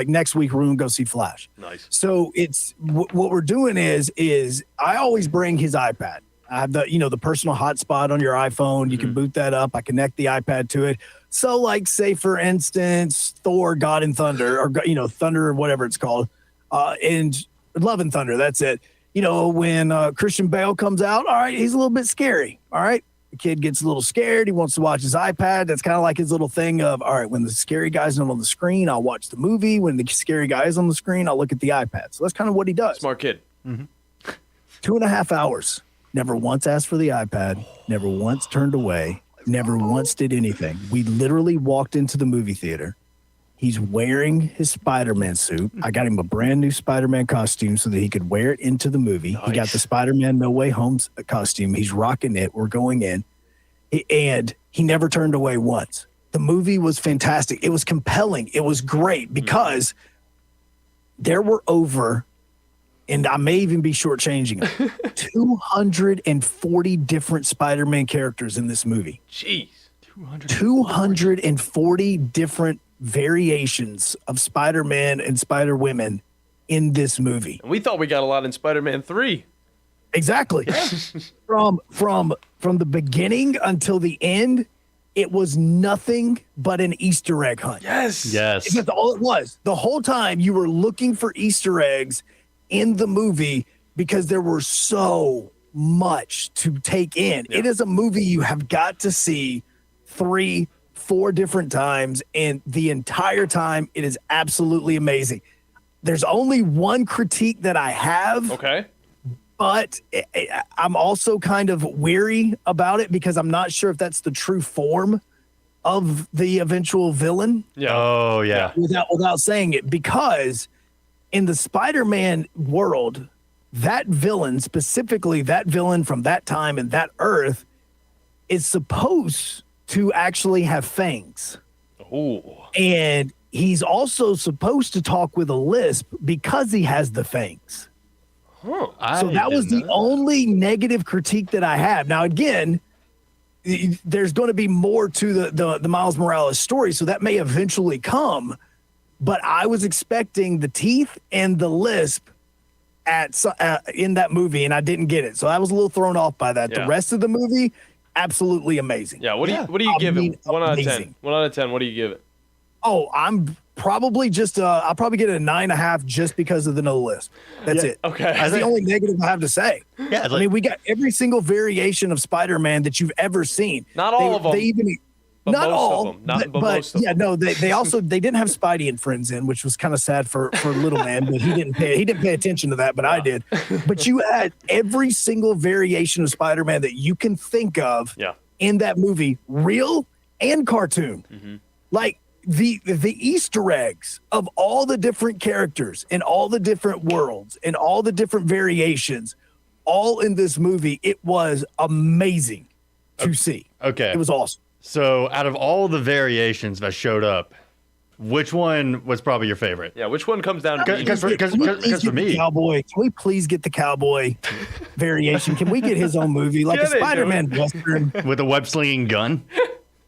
next week, we're going to go see Flash. Nice. So it's what we're doing is I always bring his iPad. I have the personal hotspot on your iPhone. You can boot that up. I connect the iPad to it. So like, say for instance, Thor, God and Thunder, or Thunder or whatever it's called, and Love and Thunder. That's it. When Christian Bale comes out, all right, he's a little bit scary. All right. The kid gets a little scared. He wants to watch his iPad. That's kind of like his little thing of, all right, when the scary guy's not on the screen, I'll watch the movie. When the scary guy is on the screen, I'll look at the iPad. So that's kind of what he does. Smart kid. 2.5 hours. Never once asked for the iPad. Never once turned away. Never once did anything. We literally walked into the movie theater. He's wearing his Spider-Man suit. I got him a brand new Spider-Man costume so that he could wear it into the movie. Nice. He got the Spider-Man No Way Home costume. He's rocking it. We're going in. And he never turned away once. The movie was fantastic. It was compelling. It was great because there were over, and I may even be shortchanging it, 240 different Spider-Man characters in this movie. Jeez. 240 different variations of Spider-Man and Spider-Women in this movie. And we thought we got a lot in Spider-Man 3. Exactly. From the beginning until the end, it was nothing but an Easter egg hunt. Yes. That's all it was. The whole time you were looking for Easter eggs in the movie because there were so much to take in. Yeah. It is a movie you have got to see 3-4 different times, and the entire time it is absolutely amazing. There's only one critique that I have. Okay. But I'm also kind of weary about it because I'm not sure if that's the true form of the eventual villain. Yeah. Oh, yeah. Without saying it, because in the Spider-Man world, that villain, specifically that villain from that time and that Earth, is supposed to actually have fangs. Ooh. And he's also supposed to talk with a lisp because he has the fangs. Huh. So that was the only negative critique that I have. Now, again, there's going to be more to the Miles Morales story, so that may eventually come. But I was expecting the teeth and the lisp in that movie, and I didn't get it. So I was a little thrown off by that. Yeah. The rest of the movie, absolutely amazing. Yeah. What do you give it? 1 out of 10. 1 out of 10. What do you give it? Oh, I'm probably just I'll probably get a 9.5 just because of the no lisp. That's it. Okay. That's the only negative I have to say. Yeah, I mean, we got every single variation of Spider-Man that you've ever seen. Not all of them. They even But not most all, of them. Not, but but most of yeah, them. no, they also they didn't have Spidey and Friends in, which was kind of sad for little man, but he didn't pay attention to that, but I did. But you had every single variation of Spider-Man that you can think of in that movie, real and cartoon. Mm-hmm. Like the Easter eggs of all the different characters in all the different worlds and all the different variations, all in this movie, it was amazing to see. Okay. It was awesome. So out of all the variations that showed up, which one was probably your favorite? Yeah, which one comes down to Because for me, cowboy. Can we please get the cowboy variation? Can we get his own movie, like a Spider-Man Western with a web-slinging gun?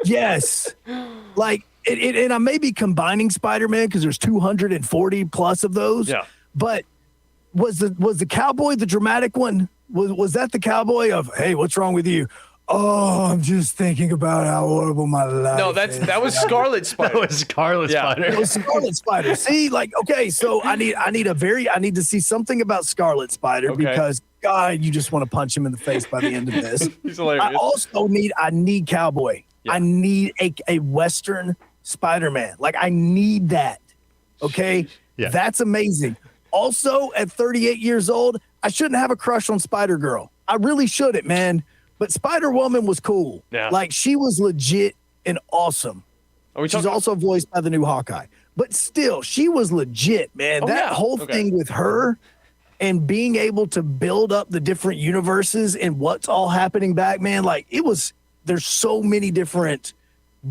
Yes, like it. And I may be combining Spider-Man because there's 240 plus of those. Yeah, but was the cowboy the dramatic one? Was that the cowboy of, hey, what's wrong with you? Oh, I'm just thinking about how horrible my life is. That was Scarlet Spider. That was Scarlet Spider. It was Scarlet Spider. See, like, okay, so I need to see something about Scarlet Spider because God, you just want to punch him in the face by the end of this. He's hilarious. I also need cowboy. Yeah. I need a Western Spider-Man. Like, I need that. Okay? Yeah. That's amazing. Also, at 38 years old, I shouldn't have a crush on Spider-Girl. I really shouldn't, man. But Spider-Woman was cool. Yeah. Like, she was legit and awesome. She's also voiced by the new Hawkeye. But still, she was legit, man. That whole thing with her and being able to build up the different universes and what's all happening back, man, like, there's so many different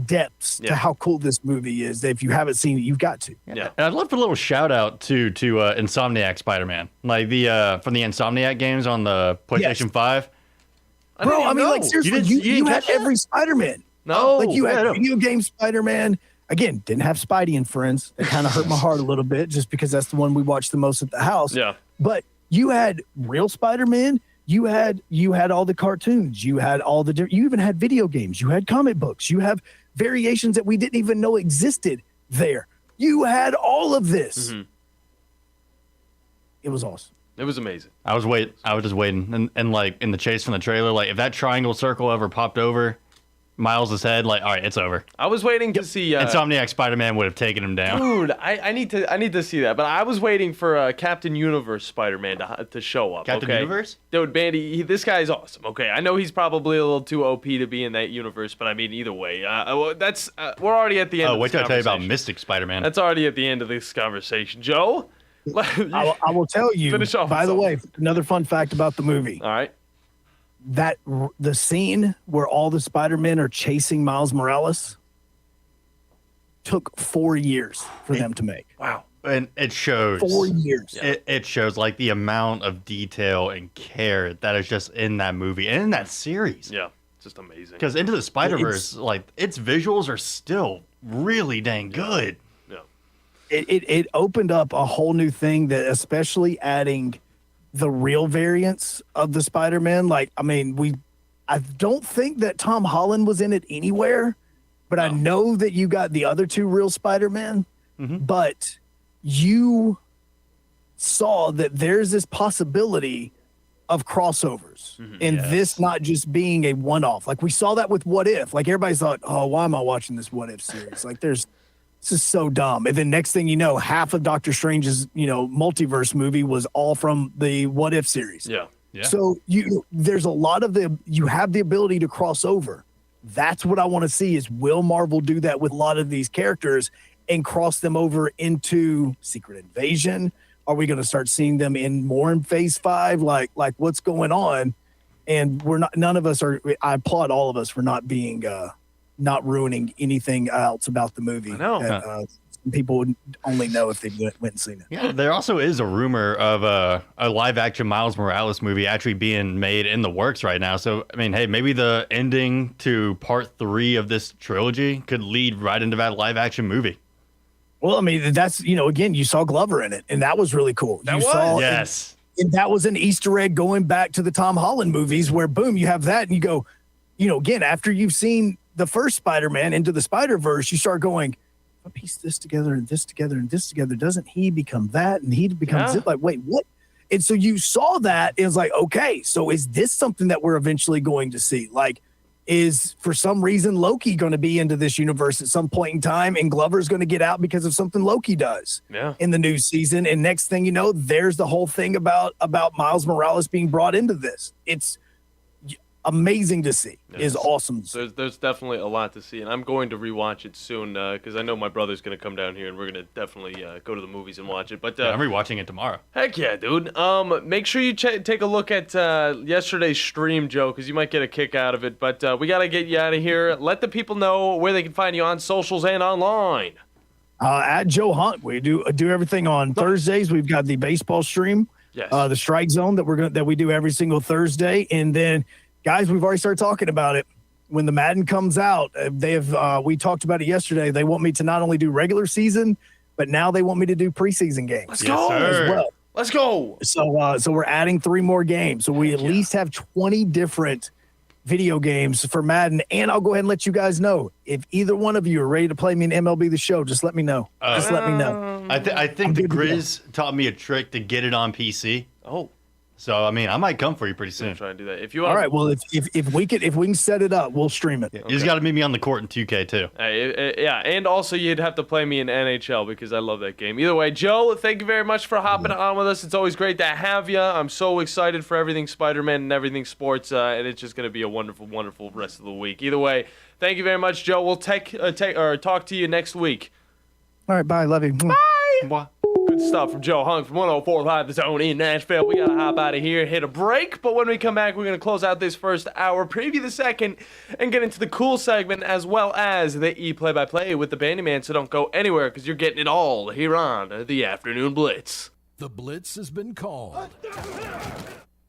depths to how cool this movie is that if you haven't seen it, you've got to. Yeah. And I'd love to a little shout out to Insomniac Spider-Man. Like from the Insomniac games on the PlayStation 5. Bro, I mean, like, seriously, you had every Spider-Man. No. Like, you had video game Spider-Man. Again, didn't have Spidey and Friends. It kind of hurt my heart a little bit just because that's the one we watched the most at the house. Yeah. But you had real Spider-Man. You had all the cartoons. You had all the you even had video games. You had comic books. You have variations that we didn't even know existed there. You had all of this. Mm-hmm. It was awesome. It was amazing. I was just waiting, and like in the chase from the trailer, like if that triangle circle ever popped over Miles' head, like, all right, it's over. I was waiting to see Insomniac Spider-Man would have taken him down. Dude, I need to see that, but I was waiting for Captain Universe Spider-Man to show up. Captain Universe? Dude, Bandi, this guy is awesome. Okay, I know he's probably a little too OP to be in that universe, but I mean, either way, that's we're already at the end. Oh, of wait this till I tell you about conversation. Mystic Spider-Man. That's already at the end of this conversation, Joe. I will tell you. Finish off. By the way, another fun fact about the movie. All right. That the scene where all the Spider-Men are chasing Miles Morales took 4 years for them to make. Wow. And it shows 4 years. It shows like the amount of detail and care that is just in that movie and in that series. Yeah, just amazing. Because Into the Spider-Verse, like its visuals are still really dang good. Yeah. It opened up a whole new thing that, especially adding the real variants of the Spider-Man. Like, I mean, I don't think that Tom Holland was in it anywhere, but I know that you got the other two real Spider-Man. Mm-hmm. But you saw that there's this possibility of crossovers and this not just being a one-off. Like, we saw that with What If. Like, everybody thought, oh, why am I watching this What If series? Like, this is so dumb. And then next thing you know, half of Doctor Strange's, multiverse movie was all from the What If series. Yeah. So there's a lot of you have the ability to cross over. That's what I want to see is, will Marvel do that with a lot of these characters and cross them over into Secret Invasion? Are we going to start seeing them more in Phase 5? Like what's going on? And none of us are. I applaud all of us for not being not ruining anything else about the movie. I know. That, people would only know if they went and seen it. Yeah, there also is a rumor of a live-action Miles Morales movie actually being made in the works right now. So, I mean, hey, maybe the ending to part 3 of this trilogy could lead right into that live-action movie. Well, I mean, that's, again, you saw Glover in it, and that was really cool. Yes. And that was an Easter egg going back to the Tom Holland movies where, boom, you have that, and you go, again, after you've seen the first Spider-Man Into the Spider-Verse, you start going, I piece this together and this together and this together. Doesn't he become that? And he becomes it? Like, wait, what? And so you saw that. It was like, okay, so is this something that we're eventually going to see? Like, is for some reason Loki going to be into this universe at some point in time, and Glover's going to get out because of something Loki does in the new season? And next thing you know, there's the whole thing about Miles Morales being brought into this. It's amazing to see. Is awesome. There's definitely a lot to see, and I'm going to rewatch it soon because I know my brother's going to come down here, and we're going to definitely go to the movies and watch it. But I'm rewatching it tomorrow. Heck yeah, dude. Make sure you take a look at yesterday's stream, Joe, because you might get a kick out of it. But we got to get you out of here. Let the people know where they can find you on socials and online. At Joe Hunt, we do everything on Thursdays. We've got the baseball stream, the Strike Zone that we do every single Thursday, and then. Guys, we've already started talking about it. When the Madden comes out, we talked about it yesterday. They want me to not only do regular season, but now they want me to do preseason games. Let's go. As well. Let's go. So we're adding 3 more games. So we at least have 20 different video games for Madden. And I'll go ahead and let you guys know if either one of you are ready to play me in MLB The Show. Just let me know. Just let me know. I think the Grizz taught me a trick to get it on PC. Oh. So, I mean, I might come for you pretty soon. Try and do that. If you want. All right. Well, if we can set it up, we'll stream it. You just got to meet me on the court in 2K too. Yeah, and also you'd have to play me in NHL because I love that game. Either way, Joe, thank you very much for hopping on with us. It's always great to have you. I'm so excited for everything Spider-Man and everything sports, and it's just going to be a wonderful, wonderful rest of the week. Either way, thank you very much, Joe. We'll talk to you next week. All right. Bye. Love you. Bye. Bye. Good stuff from Joe Hunk from 104.5 The Zone in Nashville. We got to hop out of here, hit a break. But when we come back, we're going to close out this first hour, preview the second, and get into the cool segment as well as the play-by-play with the Bandi Man. So don't go anywhere because you're getting it all here on the Afternoon Blitz. The Blitz has been called.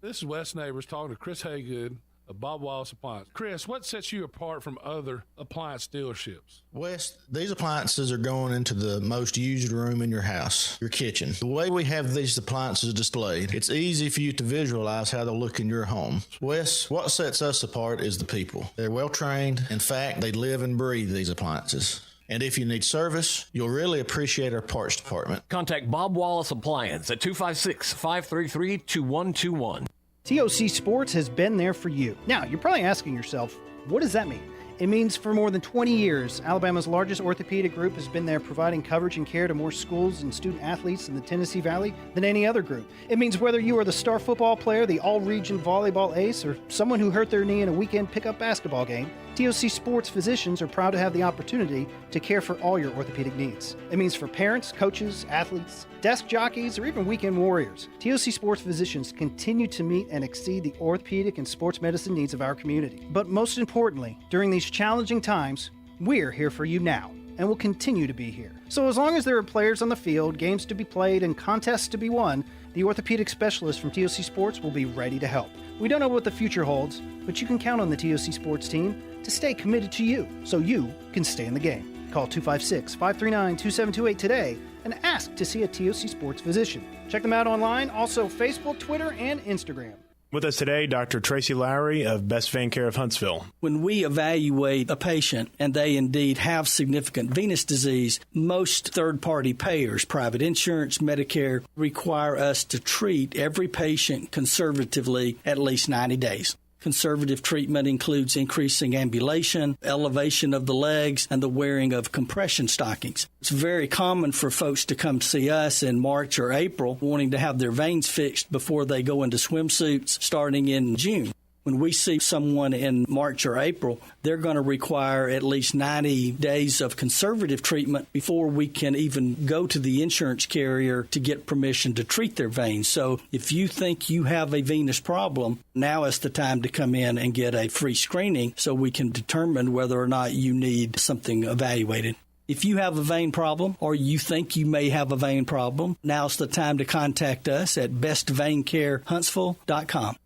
This is Wes Neighbors talking to Chris Haygood of Bob Wallace Appliance. Chris, what sets you apart from other appliance dealerships? Wes, these appliances are going into the most used room in your house, your kitchen. The way we have these appliances displayed, it's easy for you to visualize how they'll look in your home. Wes, what sets us apart is the people. They're well trained. In fact, they live and breathe these appliances. And if you need service, you'll really appreciate our parts department. Contact Bob Wallace Appliance at 256-533-2121. TOC Sports has been there for you. Now, you're probably asking yourself, what does that mean? It means for more than 20 years, Alabama's largest orthopedic group has been there providing coverage and care to more schools and student athletes in the Tennessee Valley than any other group. It means whether you are the star football player, the all-region volleyball ace, or someone who hurt their knee in a weekend pickup basketball game, TOC Sports physicians are proud to have the opportunity to care for all your orthopedic needs. It means for parents, coaches, athletes, desk jockeys, or even weekend warriors, TOC Sports physicians continue to meet and exceed the orthopedic and sports medicine needs of our community. But most importantly, during these challenging times, we're here for you now and will continue to be here. So as long as there are players on the field, games to be played, and contests to be won, the orthopedic specialists from TOC Sports will be ready to help. We don't know what the future holds, but you can count on the TOC Sports team to stay committed to you so you can stay in the game. Call 256-539-2728 today and ask to see a TOC Sports physician. Check them out online, also Facebook, Twitter, and Instagram. With us today, Dr. Tracy Lowry of Best Vein Care of Huntsville. When we evaluate a patient and they indeed have significant venous disease, most third-party payers, private insurance, Medicare, require us to treat every patient conservatively at least 90 days. Conservative treatment includes increasing ambulation, elevation of the legs, and the wearing of compression stockings. It's very common for folks to come see us in March or April wanting to have their veins fixed before they go into swimsuits starting in June. When we see someone in March or April, they're going to require at least 90 days of conservative treatment before we can even go to the insurance carrier to get permission to treat their veins. So if you think you have a venous problem, now is the time to come in and get a free screening so we can determine whether or not you need something evaluated. If you have a vein problem or you think you may have a vein problem, now's the time to contact us at bestveincarehuntsville.com.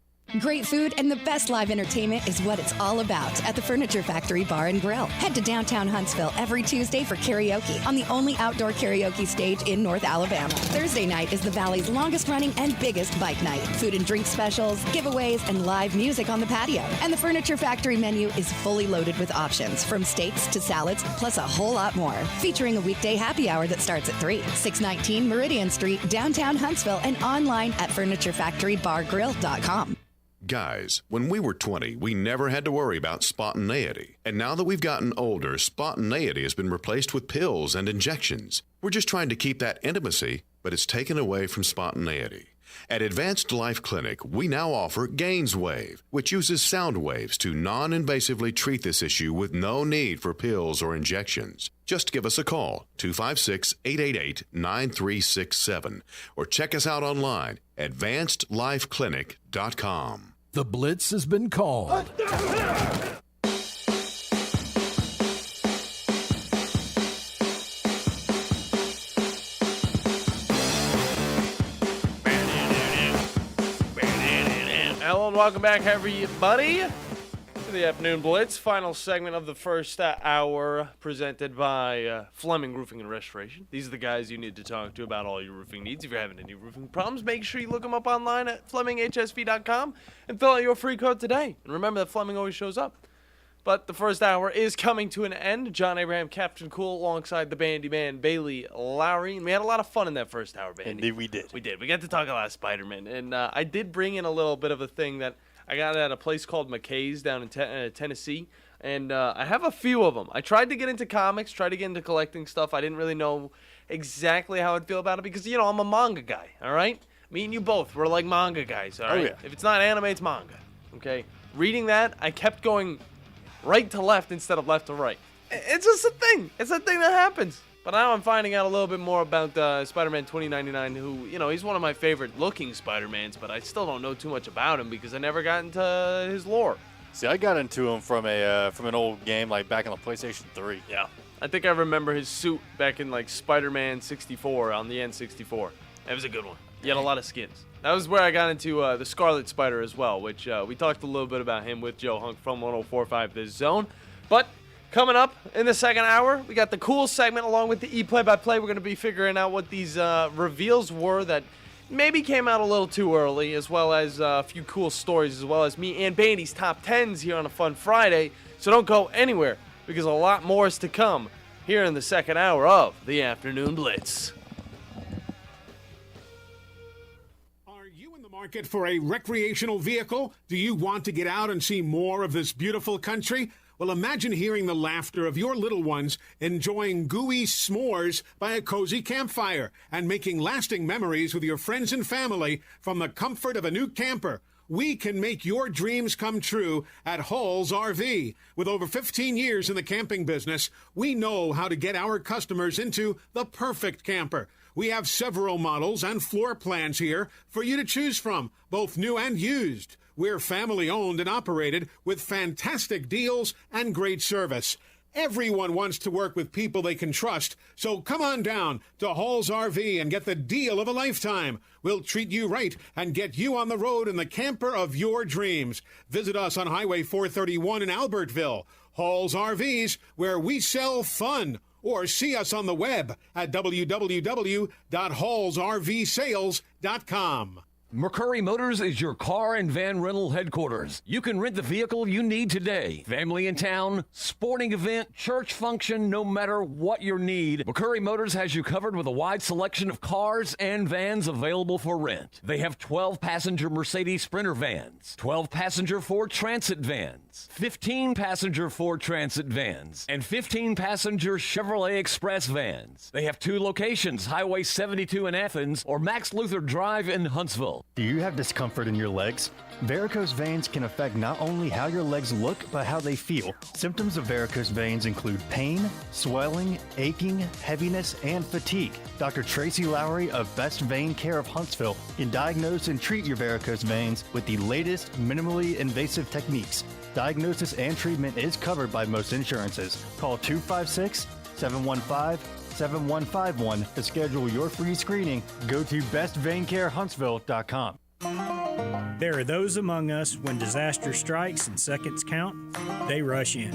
Great food and the best live entertainment is what it's all about at the Furniture Factory Bar and Grill. Head to downtown Huntsville every Tuesday for karaoke on the only outdoor karaoke stage in North Alabama. Thursday night is the Valley's longest running and biggest bike night. Food and drink specials, giveaways, and live music on the patio. And the Furniture Factory menu is fully loaded with options from steaks to salads, plus a whole lot more. Featuring a weekday happy hour that starts at 3. 619 Meridian Street, downtown Huntsville, and online at FurnitureFactoryBarGrill.com. Guys, when we were 20, we never had to worry about spontaneity. And now that we've gotten older, spontaneity has been replaced with pills and injections. We're just trying to keep that intimacy, but it's taken away from spontaneity. At Advanced Life Clinic, we now offer GainsWave, which uses sound waves to non-invasively treat this issue with no need for pills or injections. Just give us a call, 256-888-9367, or check us out online, advancedlifeclinic.com. The Blitz has been called. Hello and welcome back, everybody, to the Afternoon Blitz. Final segment of the first hour, presented by Fleming Roofing and Restoration. These are the guys you need to talk to about all your roofing needs. If you're having any roofing problems, make sure you look them up online at FlemingHSV.com and fill out your free code today. And remember that Fleming always shows up. But the first hour is coming to an end. John Abraham, Captain Cool, alongside the Bandi man, Bailey Lowry. And we had a lot of fun in that first hour, Bandi. Indeed, we did. We did. We got to talk a lot of Spider-Man. And I did bring in a little bit of a thing that I got at a place called McKay's down in Tennessee. And I have a few of them. I tried to get into comics, tried to get into collecting stuff. I didn't really know exactly how I'd feel about it because, you know, I'm a manga guy, all right? Me and you both, we're like manga guys, all right? Oh, yeah. If it's not anime, it's manga, okay? Reading that, I kept going right to left instead of left to right. It's just a thing. It's a thing that happens. But now I'm finding out a little bit more about Spider-Man 2099, who, you know, he's one of my favorite looking Spider-Mans, but I still don't know too much about him because I never got into his lore. See, I got into him from an old game, like back on the PlayStation 3. Yeah. I think I remember his suit back in, like, Spider-Man 64 on the N64. That was a good one. He had a lot of skins. That was where I got into the Scarlet Spider as well, which we talked a little bit about him with Joe Hunk from 104.5 This Zone. But coming up in the second hour, we got the cool segment along with the E-play-by-play. We're going to be figuring out what these reveals were that maybe came out a little too early, as well as a few cool stories, as well as me and Bandy's top 10s here on a fun Friday. So don't go anywhere, because a lot more is to come here in the second hour of the Afternoon Blitz. Market for a recreational vehicle? Do you want to get out and see more of this beautiful country? Well, imagine hearing the laughter of your little ones enjoying gooey s'mores by a cozy campfire and making lasting memories with your friends and family from the comfort of a new camper. We can make your dreams come true at Hall's RV. With over 15 years in the camping business, we know how to get our customers into the perfect camper. We have several models and floor plans here for you to choose from, both new and used. We're family owned and operated with fantastic deals and great service. Everyone wants to work with people they can trust, so come on down to Hall's RV and get the deal of a lifetime. We'll treat you right and get you on the road in the camper of your dreams. Visit us on Highway 431 in Albertville. Hall's RVs, where we sell fun. Or see us on the web at www.hallsrvsales.com. McCurry Motors is your car and van rental headquarters. You can rent the vehicle you need today. Family in town, sporting event, church function, no matter what your need, McCurry Motors has you covered with a wide selection of cars and vans available for rent. They have 12-passenger Mercedes Sprinter vans, 12-passenger Ford Transit vans, vans, 15-passenger Ford Transit vans, and 15-passenger Chevrolet Express vans. They have 2 locations, Highway 72 in Athens or Max Luther Drive in Huntsville. Do you have discomfort in your legs? Varicose veins can affect not only how your legs look, but how they feel. Symptoms of varicose veins include pain, swelling, aching, heaviness, and fatigue. Dr. Tracy Lowry of Best Vein Care of Huntsville can diagnose and treat your varicose veins with the latest minimally invasive techniques. Diagnosis and treatment is covered by most insurances. Call 256-715-7151 to schedule your free screening. Go to bestveincarehuntsville.com. There are those among us when disaster strikes and seconds count, they rush in.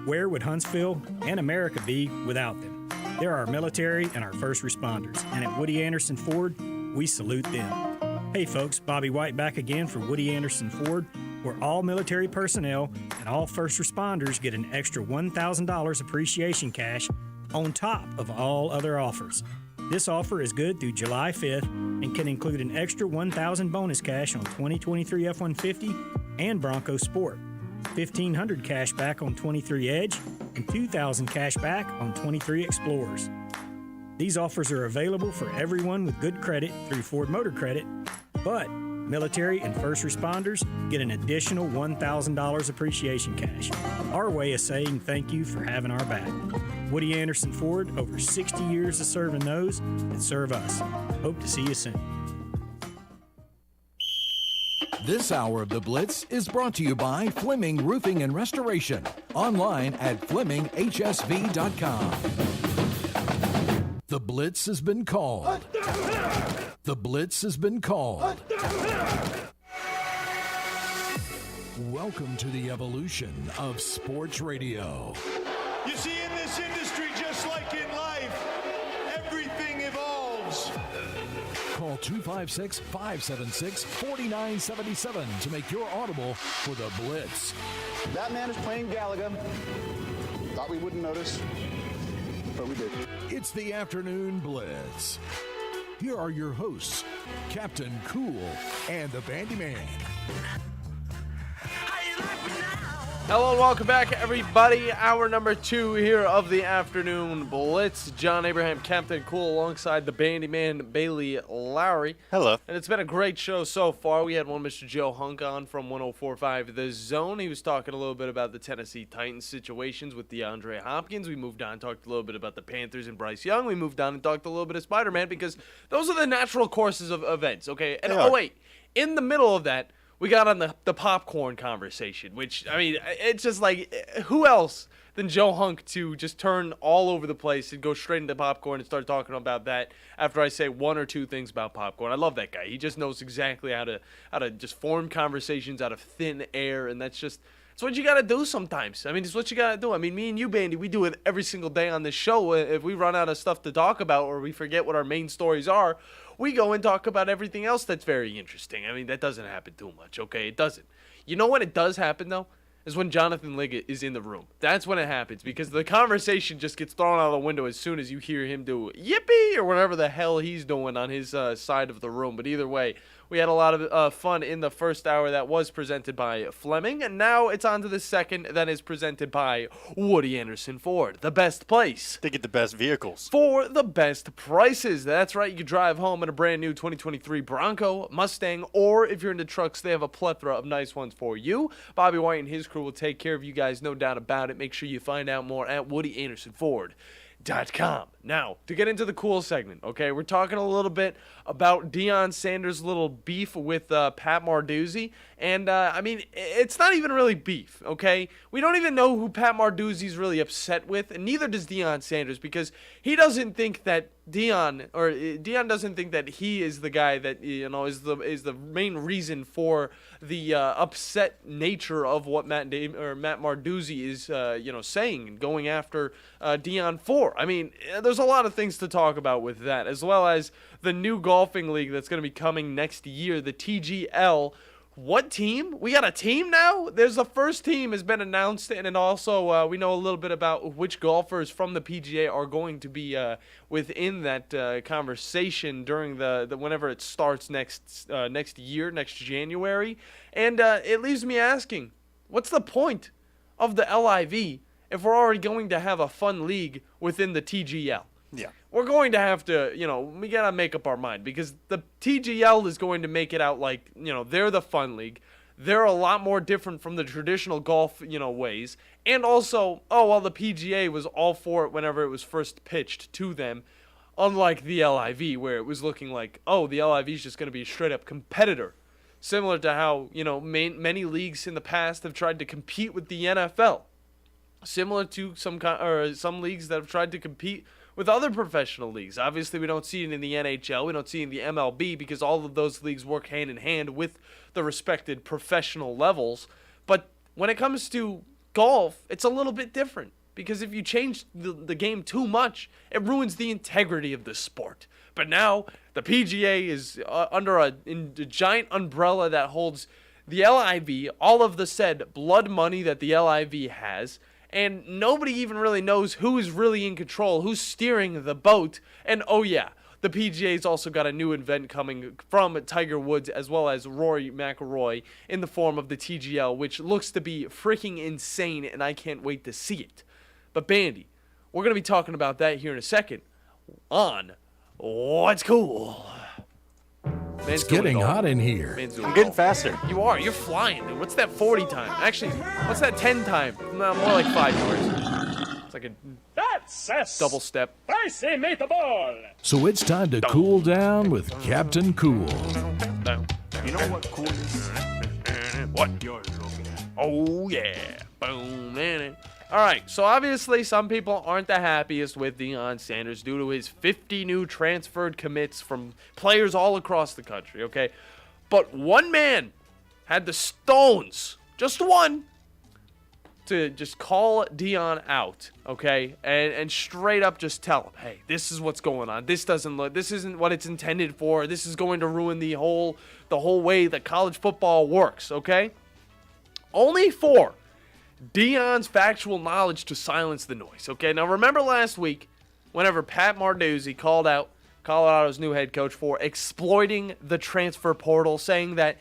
Where would Huntsville and America be without them? They're our military and our first responders, and at Woody Anderson Ford, we salute them. Hey folks, Bobby White back again for Woody Anderson Ford, where all military personnel and all first responders get an extra $1,000 appreciation cash on top of all other offers. This offer is good through July 5th and can include an extra $1,000 bonus cash on 2023 F-150 and Bronco Sport, $1,500 cash back on 23 Edge, and $2,000 cash back on 23 Explorers. These offers are available for everyone with good credit through Ford Motor Credit, but military and first responders get an additional $1,000 appreciation cash. Our way of saying thank you for having our back. Woody Anderson Ford, over 60 years of serving those that serve us. Hope to see you soon. This hour of The Blitz is brought to you by Fleming Roofing and Restoration. Online at FlemingHSV.com. The Blitz has been called. The Blitz has been called. Welcome to the evolution of sports radio. You see, in this industry, just like in life, everything evolves. Call 256-576-4977 to make your audible for The Blitz. That man is playing Galaga. Thought we wouldn't notice, but we did. It's the Afternoon Blitz. Here are your hosts, Captain Cool and the Bandi Man. Hello and welcome back, everybody. Hour number 2 here of the Afternoon Blitz. John Abraham, Captain Cool, alongside the Bandi Man, Bailey Lowry. Hello. And it's been a great show so far. We had one Mr. Joe Hunk on from 104.5 The Zone. He was talking a little bit about the Tennessee Titans situations with DeAndre Hopkins. We moved on, talked a little bit about the Panthers and Bryce Young. We moved on and talked a little bit of Spider-Man because those are the natural courses of events, okay? And wait, in the middle of that, we got on the popcorn conversation, which, I mean, it's just like, who else than Joe Hunk to just turn all over the place and go straight into popcorn and start talking about that after I say one or two things about popcorn. I love that guy. He just knows exactly how to just form conversations out of thin air, and that's what you got to do sometimes. I mean, it's what you got to do. I mean, me and you, Bandi, we do it every single day on this show. If we run out of stuff to talk about or we forget what our main stories are, we go and talk about everything else that's very interesting. I mean, that doesn't happen too much, okay? It doesn't. You know when it does happen, though? Is when Jonathan Liggett is in the room. That's when it happens, because the conversation just gets thrown out of the window as soon as you hear him do yippee or whatever the hell he's doing on his side of the room. But either way, we had a lot of fun in the first hour that was presented by Fleming, and now it's on to the second that is presented by Woody Anderson Ford, the best place to get the best vehicles for the best prices. That's right, you can drive home in a brand new 2023 Bronco, Mustang, or if you're into trucks, they have a plethora of nice ones for you. Bobby White and his crew will take care of you guys, no doubt about it. Make sure you find out more at WoodyAndersonFord.com. Now, to get into the cool segment, okay, we're talking a little bit about Deion Sanders' little beef with Pat Narduzzi, and I mean, it's not even really beef, okay? We don't even know who Pat Narduzzi's really upset with, and neither does Deion Sanders, because he doesn't think that Deion doesn't think that he is the guy that, you know, is the main reason for the upset nature of what Matt Narduzzi is saying and going after Deion for. I mean, there's a lot of things to talk about with that, as well as the new golfing league that's going to be coming next year, the TGL. What team? We got a team now? There's the first team has been announced, and then also we know a little bit about which golfers from the PGA are going to be within that conversation during the whenever it starts next year, next January. And it leaves me asking, What's the point of the LIV if we're already going to have a fun league within the TGL? Yeah. We're going to have to, we got to make up our mind because the TGL is going to make it out like, they're the fun league. They're a lot more different from the traditional golf, ways. And also, the PGA was all for it whenever it was first pitched to them, unlike the LIV where it was looking like, the LIV is just going to be a straight-up competitor. Similar to how, many leagues in the past have tried to compete with the NFL. Similar to some leagues that have tried to compete with other professional leagues. Obviously, we don't see it in the NHL. We don't see it in the MLB because all of those leagues work hand in hand with the respected professional levels. But when it comes to golf, it's a little bit different because if you change the game too much, it ruins the integrity of the sport. But now, the PGA is under a giant umbrella that holds the LIV, all of the said blood money that the LIV has, and nobody even really knows who is really in control, who's steering the boat. And the PGA's also got a new event coming from Tiger Woods as well as Rory McIlroy in the form of the TGL, which looks to be freaking insane, and I can't wait to see it. But Bandi, we're going to be talking about that here in a second on What's Cool. It's getting hot in here. I'm getting faster. You are. You're flying, dude. What's that 40 time? Actually, what's that 10 time? No, more like 5 yards. It's like a double step. Spicy meatball. So it's time to cool down with Captain Cool. You know what cool is? What? You're looking at. Oh, yeah. Boom, man. All right, so obviously some people aren't the happiest with Deion Sanders due to his 50 new transferred commits from players all across the country, okay? But one man had the stones, just one, to just call Deion out, okay? And straight up just tell him, hey, this is what's going on. This isn't what it's intended for. This is going to ruin the whole way that college football works, okay? Only for Deion's factual knowledge to silence the noise. Okay, now remember last week, whenever Pat Narduzzi called out Colorado's new head coach for exploiting the transfer portal, saying that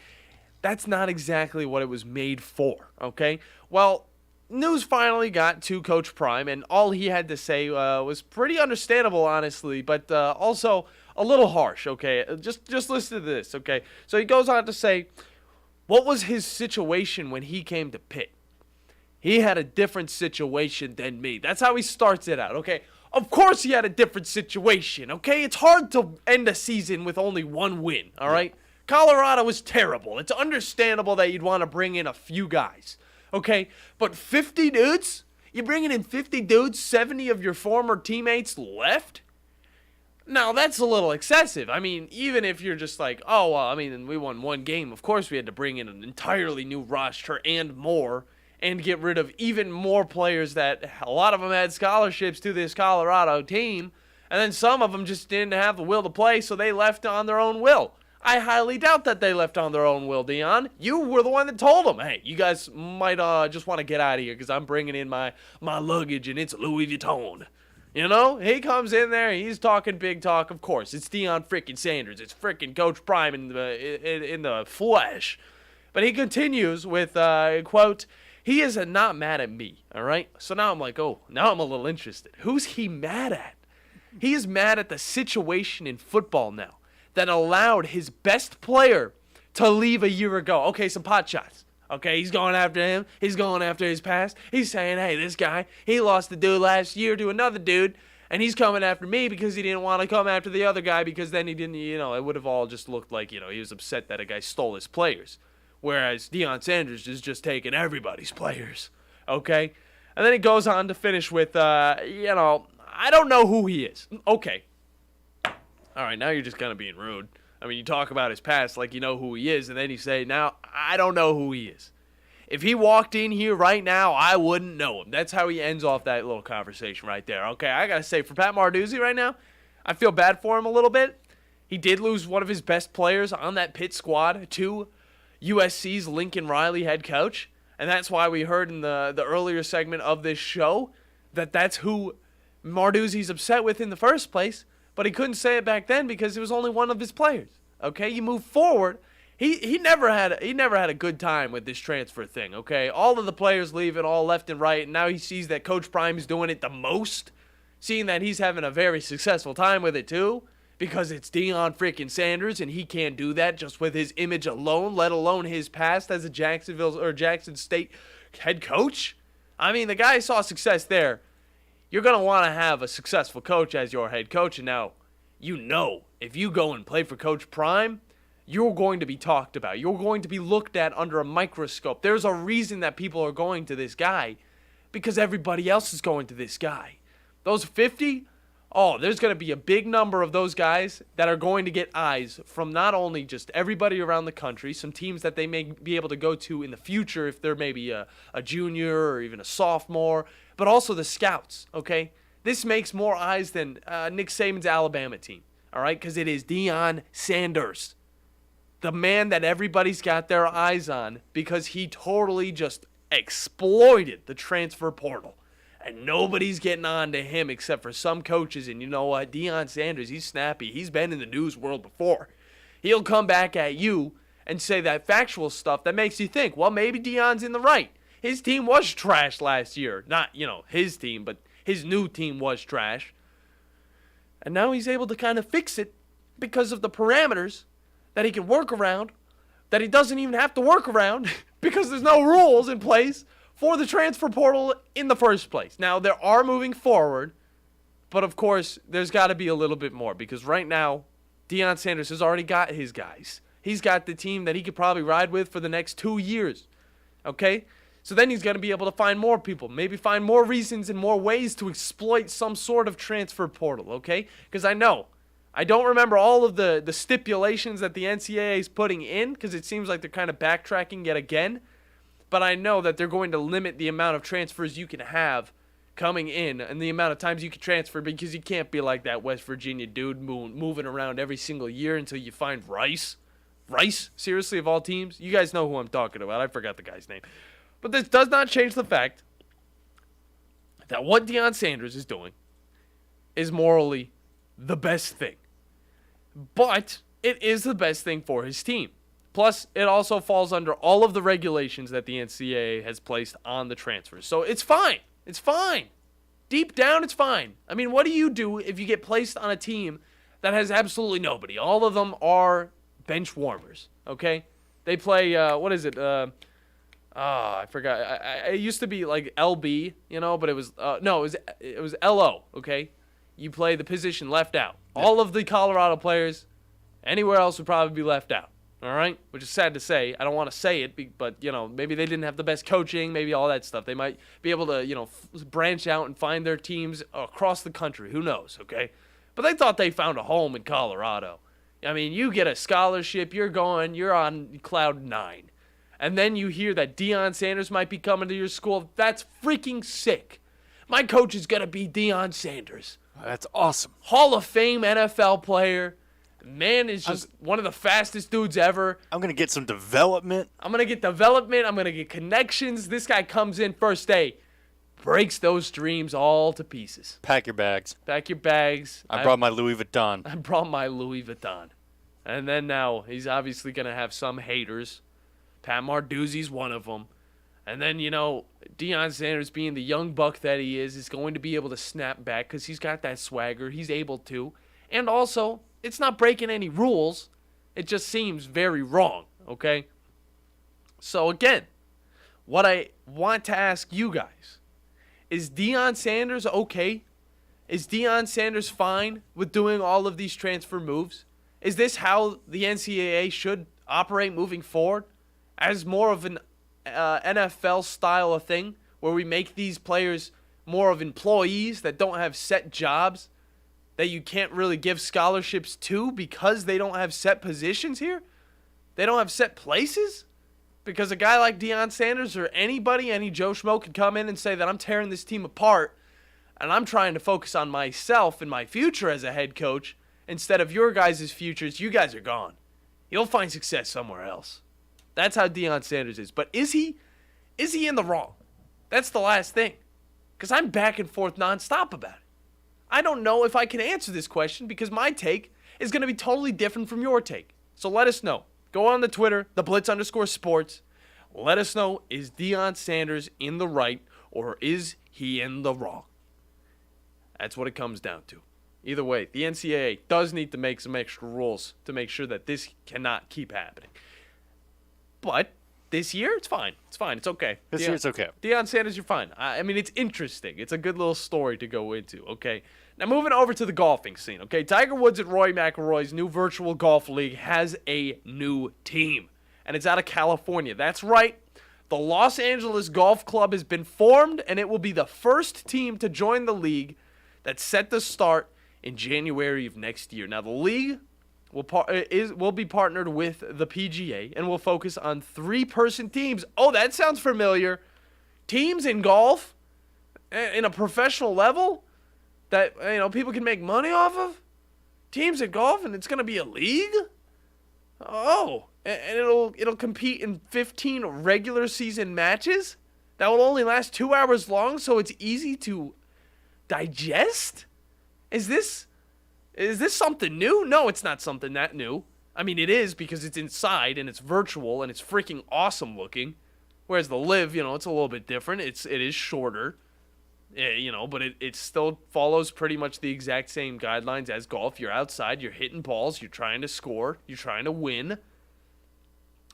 that's not exactly what it was made for. Okay, well, news finally got to Coach Prime, and all he had to say was pretty understandable, honestly, but also a little harsh. Okay, just listen to this. Okay, so he goes on to say, what was his situation when he came to Pitt? He had a different situation than me. That's how he starts it out, okay? Of course he had a different situation, okay? It's hard to end a season with only one win, all right? Colorado was terrible. It's understandable that you'd want to bring in a few guys, okay? But 50 dudes? You're bringing in 50 dudes, 70 of your former teammates left? Now, that's a little excessive. I mean, even if you're just like, we won one game. Of course we had to bring in an entirely new roster and more, and get rid of even more players that a lot of them had scholarships to this Colorado team, and then some of them just didn't have the will to play, so they left on their own will. I highly doubt that they left on their own will, Deion. You were the one that told them, hey, you guys might just want to get out of here because I'm bringing in my luggage and it's Louis Vuitton. You know, he comes in there, he's talking big talk. Of course, it's Deion freaking Sanders. It's freaking Coach Prime in the flesh. But he continues with, quote, he is not mad at me, all right? So now I'm like, now I'm a little interested. Who's he mad at? He is mad at the situation in football now that allowed his best player to leave a year ago. Okay, some pot shots. Okay, he's going after him. He's going after his past. He's saying, hey, this guy, he lost the dude last year to another dude, and he's coming after me because he didn't want to come after the other guy because then he didn't, it would have all just looked like, he was upset that a guy stole his players. Whereas Deion Sanders is just taking everybody's players, okay? And then he goes on to finish with, I don't know who he is. Okay. All right, now you're just kind of being rude. I mean, you talk about his past like you know who he is, and then you say, now, I don't know who he is. If he walked in here right now, I wouldn't know him. That's how he ends off that little conversation right there. Okay, I got to say, for Pat Narduzzi right now, I feel bad for him a little bit. He did lose one of his best players on that Pitt squad to USC's Lincoln Riley head coach, and that's why we heard in the earlier segment of this show that that's who Narduzzi's upset with in the first place, but he couldn't say it back then because it was only one of his players. Okay, you move forward, he never had a good time with this transfer thing, okay? All of the players leaving all left and right, and now he sees that Coach Prime is doing it the most, seeing that he's having a very successful time with it too, because it's Deion freaking Sanders, and he can't do that just with his image alone, let alone his past as a Jackson State head coach. I mean, the guy saw success there. You're going to want to have a successful coach as your head coach, and now, if you go and play for Coach Prime, you're going to be talked about. You're going to be looked at under a microscope. There's a reason that people are going to this guy, because everybody else is going to this guy. Those 50, there's going to be a big number of those guys that are going to get eyes from not only just everybody around the country, some teams that they may be able to go to in the future if they're maybe a junior or even a sophomore, but also the scouts, okay? This makes more eyes than Nick Saban's Alabama team, all right? Because it is Deion Sanders, the man that everybody's got their eyes on because he totally just exploited the transfer portal. And nobody's getting on to him except for some coaches. And you know what? Deion Sanders, he's snappy. He's been in the news world before. He'll come back at you and say that factual stuff that makes you think, well, maybe Deion's in the right. His team was trash last year. Not, his team, but his new team was trash. And now he's able to kind of fix it because of the parameters that he can work around, that he doesn't even have to work around because there's no rules in place for the transfer portal in the first place. Now, there are moving forward, but of course, there's got to be a little bit more because right now, Deion Sanders has already got his guys. He's got the team that he could probably ride with for the next 2 years, okay? So then he's going to be able to find more people, maybe find more reasons and more ways to exploit some sort of transfer portal, okay? Because I don't remember all of the stipulations that the NCAA is putting in because it seems like they're kind of backtracking yet again. But I know that they're going to limit the amount of transfers you can have coming in and the amount of times you can transfer because you can't be like that West Virginia dude moving around every single year until you find Rice. Rice? Seriously, of all teams? You guys know who I'm talking about. I forgot the guy's name. But this does not change the fact that what Deion Sanders is doing is morally the best thing. But it is the best thing for his team. Plus, it also falls under all of the regulations that the NCAA has placed on the transfers. So it's fine. It's fine. Deep down, it's fine. I mean, what do you do if you get placed on a team that has absolutely nobody? All of them are bench warmers, okay? They play, what is it? I forgot. It used to be like LB, but it was, it was LO, okay? You play the position left out. All of the Colorado players, anywhere else would probably be left out. All right? Which is sad to say. I don't want to say it, but, maybe they didn't have the best coaching, maybe all that stuff. They might be able to, branch out and find their teams across the country. Who knows, okay? But they thought they found a home in Colorado. I mean, you get a scholarship, you're on cloud 9. And then you hear that Deion Sanders might be coming to your school. That's freaking sick. My coach is going to be Deion Sanders. That's awesome. Hall of Fame NFL player. Man is just one of the fastest dudes ever. I'm going to get some development. I'm going to get development. I'm going to get connections. This guy comes in first day, breaks those dreams all to pieces. Pack your bags. Pack your bags. I brought my Louis Vuitton. I brought my Louis Vuitton. And then now he's obviously going to have some haters. Pat Marduzzi's one of them. And then, Deion Sanders, being the young buck that he is going to be able to snap back because he's got that swagger. He's able to. And also, it's not breaking any rules. It just seems very wrong, okay? So, again, what I want to ask you guys, is Deion Sanders okay? Is Deion Sanders fine with doing all of these transfer moves? Is this how the NCAA should operate moving forward? As more of an NFL style of thing where we make these players more of employees that don't have set jobs that you can't really give scholarships to because they don't have set positions here? They don't have set places? Because a guy like Deion Sanders or anybody, any Joe Schmo could come in and say that I'm tearing this team apart and I'm trying to focus on myself and my future as a head coach instead of your guys' futures. You guys are gone. You'll find success somewhere else. That's how Deion Sanders is. But is he in the wrong? That's the last thing. Because I'm back and forth nonstop about it. I don't know if I can answer this question because my take is going to be totally different from your take. So let us know. Go on the Twitter, the Blitz_sports. Let us know, is Deion Sanders in the right or is he in the wrong? That's what it comes down to. Either way, the NCAA does need to make some extra rules to make sure that this cannot keep happening. But this year, it's fine. It's fine. It's okay. This year, it's okay. Deion Sanders, you're fine. I mean, it's interesting. It's a good little story to go into, okay? Now, moving over to the golfing scene, okay? Tiger Woods and Rory McIlroy's new virtual golf league has a new team, and it's out of California. That's right. The Los Angeles Golf Club has been formed, and it will be the first team to join the league that's set to start in January of next year. Now, the league will be partnered with the PGA and will focus on 3-person teams. Oh, that sounds familiar. Teams in golf in a professional level that people can make money off of. Teams in golf, and it's going to be a league? Oh, and it'll compete in 15 regular season matches that will only last 2 hours long, so it's easy to digest? Is this something new? No, it's not something that new. I mean, it is because it's inside and it's virtual and it's freaking awesome looking. Whereas the Live, it's a little bit different. It is shorter, but it still follows pretty much the exact same guidelines as golf. You're outside, you're hitting balls, you're trying to score, you're trying to win.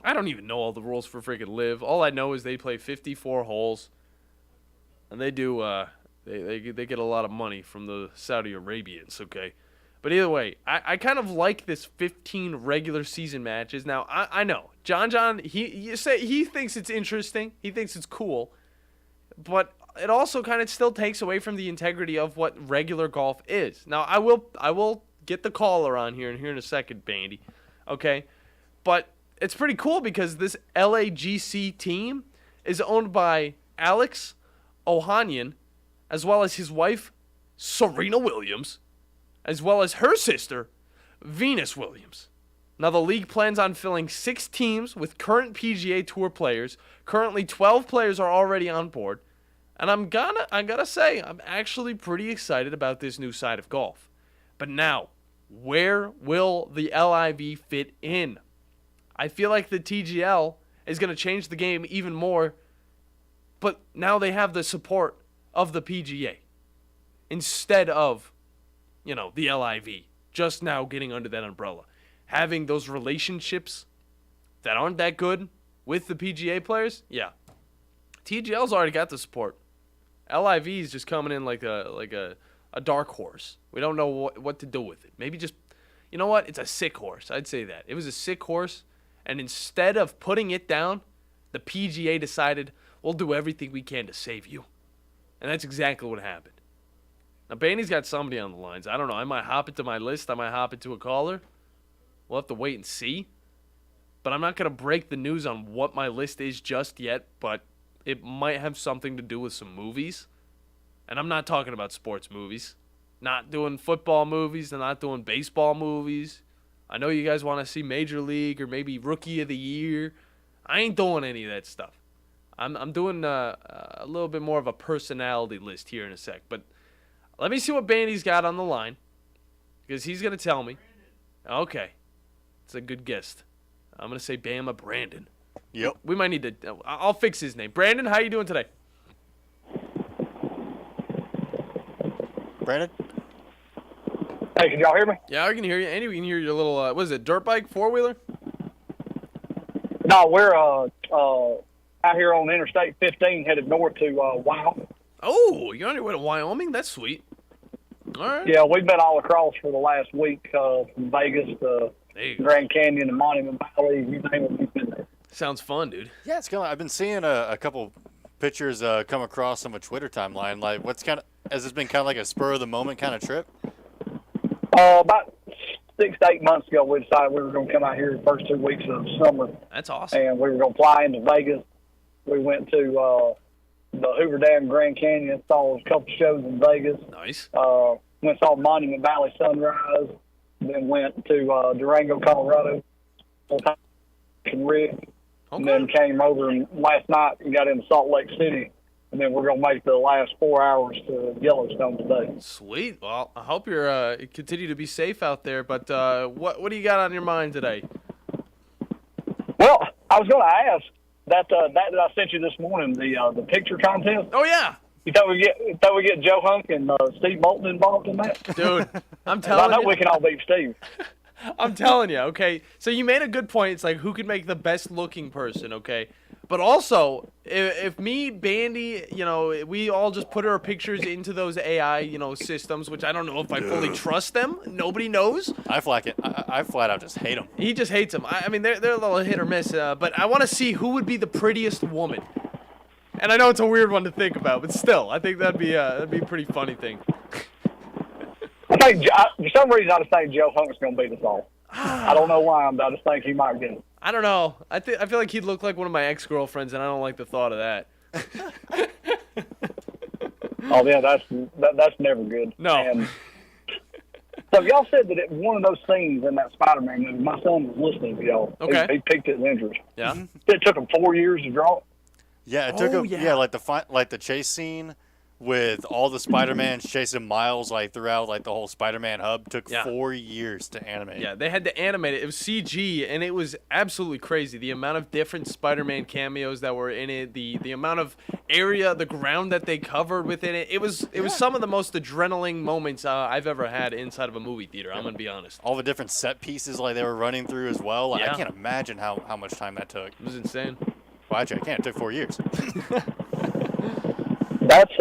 I don't even know all the rules for freaking Live. All I know is they play 54 holes, and they do. They get a lot of money from the Saudi Arabians, okay? But either way, I kind of like this 15 regular season matches. Now, I know, John, he thinks it's interesting. He thinks it's cool. But it also kind of still takes away from the integrity of what regular golf is. Now, I will get the caller on here in a second, Bandi, okay? But it's pretty cool because this LAGC team is owned by Alex Ohanian, as well as his wife, Serena Williams, as well as her sister, Venus Williams. Now, the league plans on filling 6 teams with current PGA Tour players. Currently, 12 players are already on board. And I gotta say, I'm actually pretty excited about this new side of golf. But now, where will the LIV fit in? I feel like the TGL is going to change the game even more, but now they have the support of the PGA instead of, the LIV just now getting under that umbrella. Having those relationships that aren't that good with the PGA players, yeah. TGL's already got the support. LIV is just coming in like a dark horse. We don't know what to do with it. Maybe just, you know what? It's a sick horse. I'd say that. It was a sick horse, and instead of putting it down, the PGA decided, we'll do everything we can to save you. And that's exactly what happened. Now, Bandy's got somebody on the lines. I don't know. I might hop into my list. I might hop into a caller. We'll have to wait and see. But I'm not going to break the news on what my list is just yet, but it might have something to do with some movies. And I'm not talking about sports movies. Not doing football movies. I'm not doing baseball movies. I know you guys want to see Major League or maybe Rookie of the Year. I ain't doing any of that stuff. I'm doing a little bit more of a personality list here in a sec. But let me see what Bandy's got on the line, because he's going to tell me. Okay. It's a good guess. I'm going to say Bama Brandon. Yep. We might need to. I'll fix his name. Brandon, how you doing today? Brandon? Hey, can y'all hear me? Yeah, I can hear you. Andy, we can hear your little, what is it, dirt bike, 4-wheeler? No, we're out here on Interstate 15 headed north to Wyoming. Oh, you're on your way to Wyoming? That's sweet. All right. Yeah, we've been all across for the last week from Vegas to Grand Canyon and Monument Valley. You name it, we've been there. Sounds fun, dude. Yeah, it's kind of. I've been seeing a couple pictures come across on my Twitter timeline. Like, has this been kind of like a spur of the moment kind of trip? About 6 to 8 months ago, we decided we were going to come out here the first 2 weeks of summer. That's awesome. And we were going to fly into Vegas. We went to the Hoover Dam, Grand Canyon, saw a couple shows in Vegas. Nice. Went saw Monument Valley sunrise. Then went to Durango, Colorado. And Rick. And then came over and last night and got into Salt Lake City. And then we're going to make the last 4 hours to Yellowstone today. Sweet. Well, I hope you're continue to be safe out there. But what do you got on your mind today? I was going to ask that I sent you this morning, the picture contest. Oh yeah. You thought we get Joe Hunk and Steve Bolton involved in that? Dude, I'm I telling know you. we can all beat Steve. I'm telling you, okay? So you made a good point. It's like, who can make the best looking person, okay? But also, if me, Bandi, we all just put our pictures into those AI, systems, which I don't know if I fully trust them. Nobody knows. I flat out just hate them. He just hates them. I mean, they're a little hit or miss, but I want to see who would be the prettiest woman. And I know it's a weird one to think about, but still, I think that'd be a pretty funny thing. I think for some reason I just think Joe Hunk's going to beat us all. I don't know why, but I just think he might get it. I don't know. I feel like he'd look like one of my ex-girlfriends, and I don't like the thought of that. Oh yeah, that's never good. No. And so y'all said that one of those scenes in that Spider-Man movie, my son was listening to y'all. Okay. He picked his interest. Yeah. It took him 4 years to draw it. Yeah, it took like the chase scene with all the Spider-Mans chasing Miles throughout the whole Spider-Man hub took 4 years to animate. Yeah, they had to animate it. It was CG, and it was absolutely crazy. The amount of different Spider-Man cameos that were in it, the amount of area, the ground that they covered within it. It was some of the most adrenaline moments I've ever had inside of a movie theater. I'm gonna be honest. All the different set pieces they were running through as well. I can't imagine how much time that took. It was insane. Well, actually, I can't. It took 4 years. That's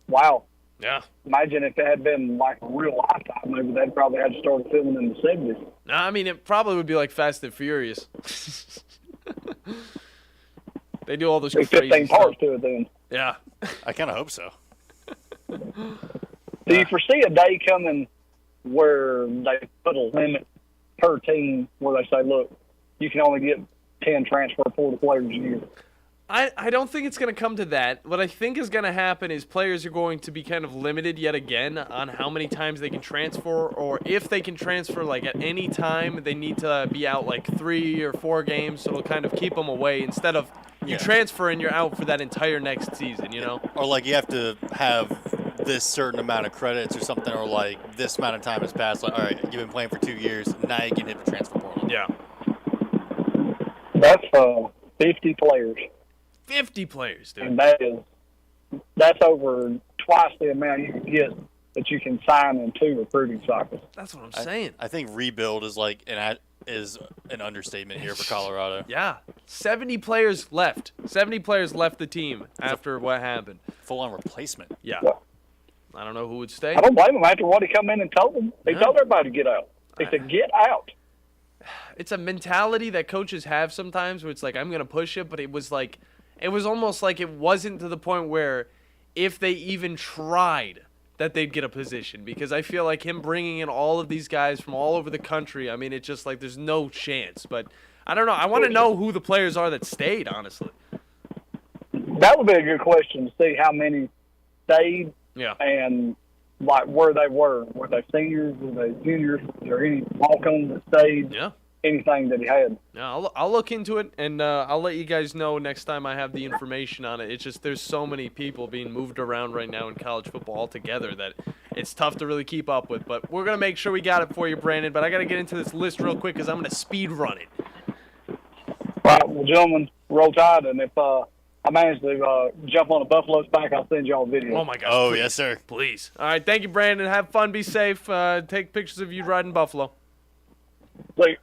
wow. Yeah. Imagine if it had been like a real lifetime, maybe they'd probably had to start filming in the 70s. No, I mean it probably would be like Fast and Furious. They do all those There's crazy 15 stuff. parts to it then. Yeah. I kind of hope so. Do you foresee a day coming where they put a limit per team where they say, look, you can only get 10 transfer portal players a year? I don't think it's going to come to that. What I think is going to happen is players are going to be kind of limited yet again on how many times they can transfer, or if they can transfer at any time, they need to be out 3 or 4 games, so it'll kind of keep them away instead of you transfer and you're out for that entire next season, Or you have to have this certain amount of credits or something, or this amount of time has passed. All right, you've been playing for 2 years, now you can hit the transfer portal. Yeah. That's 50 players. 50 players, dude. And that's over twice the amount you can get that you can sign in 2 recruiting cycles. That's what I'm saying. I think rebuild is an understatement here for Colorado. Yeah. 70 players left. 70 players left the team after what happened. Full-on replacement. Yeah. I don't know who would stay. I don't blame him after what he come in and told them. He told everybody to get out. He said, get out. It's a mentality that coaches have sometimes where it's I'm going to push it, but it was almost like it wasn't to the point where if they even tried that they'd get a position, because I feel like him bringing in all of these guys from all over the country, I mean, it's just there's no chance. But I don't know. I want to know who the players are that stayed, honestly. That would be a good question to see how many stayed and where they were. Were they seniors? Were they juniors? Was there any walk-ons that stayed? Yeah. Anything that he had. Yeah, I'll look into it, and I'll let you guys know next time I have the information on it. It's just there's so many people being moved around right now in college football altogether that it's tough to really keep up with. But we're going to make sure we got it for you, Brandon. But I got to get into this list real quick because I'm going to speed run it. All right, well, gentlemen, roll tide, and if I manage to jump on a buffalo's back, I'll send y'all a video. Oh, my gosh. Oh, please. yes, sir. Please. All right, thank you, Brandon. Have fun. Be safe. Take pictures of you riding buffalo. See.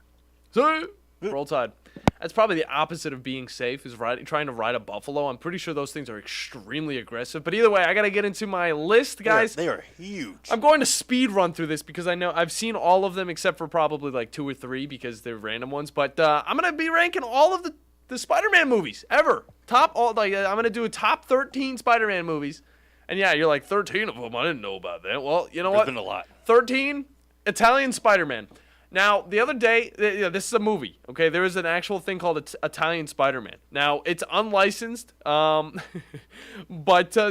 Roll Tide. That's probably the opposite of being safe, is trying to ride a buffalo. I'm pretty sure those things are extremely aggressive. But either way, I got to get into my list, guys. They are huge. I'm going to speed run through this because I know I've seen all of them except for probably 2 or 3 because they're random ones. But I'm going to be ranking all of the Spider-Man movies ever. I'm going to do a top 13 Spider-Man movies. And yeah, you're 13 of them. I didn't know about that. Well, you know what? There's been a lot. 13 Italian Spider-Man. Now, the other day, this is a movie, okay? There is an actual thing called Italian Spider-Man. Now, it's unlicensed, but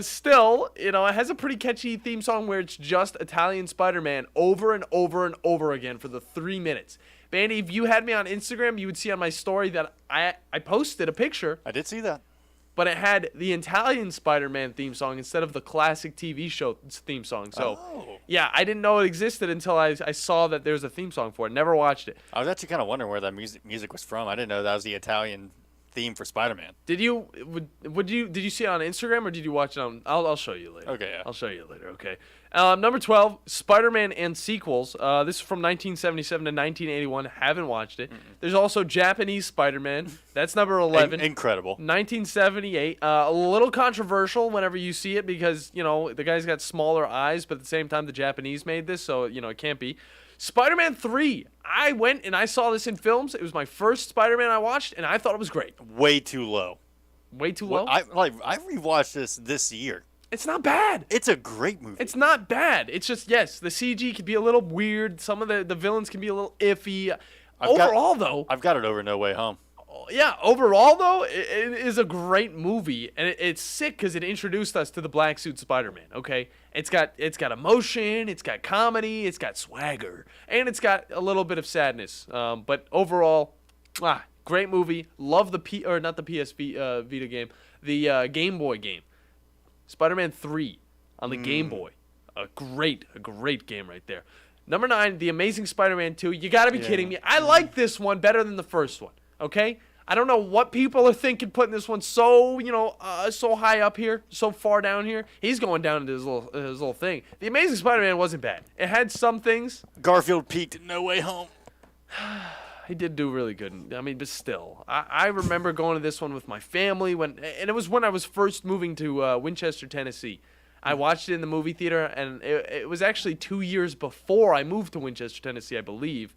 still, it has a pretty catchy theme song where it's just Italian Spider-Man over and over and over again for the 3 minutes. Bandi, if you had me on Instagram, you would see on my story that I posted a picture. I did see that. but it had the Italian Spider-Man theme song instead of the classic TV show theme song. So, yeah, I didn't know it existed until I saw that there's a theme song for it. Never watched it. I was actually kind of wondering where that music was from. I didn't know that was the Italian theme for Spider-Man. Did you see it on Instagram or did you watch it on? I'll show you later. Okay, yeah. I'll show you later. Okay. Number 12, Spider-Man and sequels. This is from 1977 to 1981. Haven't watched it. There's also Japanese Spider-Man. That's number 11. Incredible. 1978. A little controversial whenever you see it because the guy's got smaller eyes, but at the same time the Japanese made this, so it can't be. Spider-Man 3. I went and I saw this in films. It was my first Spider-Man I watched, and I thought it was great. Way too low. Way too low? I rewatched this year. It's not bad. It's a great movie. It's not bad. It's just, yes, the CG can be a little weird. Some of the villains can be a little iffy. Overall, I've got it over No Way Home. Yeah, overall, though, it is a great movie, and it's sick because it introduced us to the black suit Spider-Man, okay? It's got emotion, it's got comedy, it's got swagger, and it's got a little bit of sadness. But overall, great movie. Love the not the PS Vita game, the Game Boy game. Spider-Man 3 on the Game Boy. A great game right there. Number 9, The Amazing Spider-Man 2. You got to be kidding me. I like this one better than the first one, okay? I don't know what people are thinking putting this one so, so high up here, so far down here. He's going down into his little thing. The Amazing Spider-Man wasn't bad. It had some things. Garfield peaked in No Way Home. He did do really good. I mean, but still. I remember going to this one with my family, and it was when I was first moving to Winchester, Tennessee. I watched it in the movie theater, and it was actually 2 years before I moved to Winchester, Tennessee, I believe.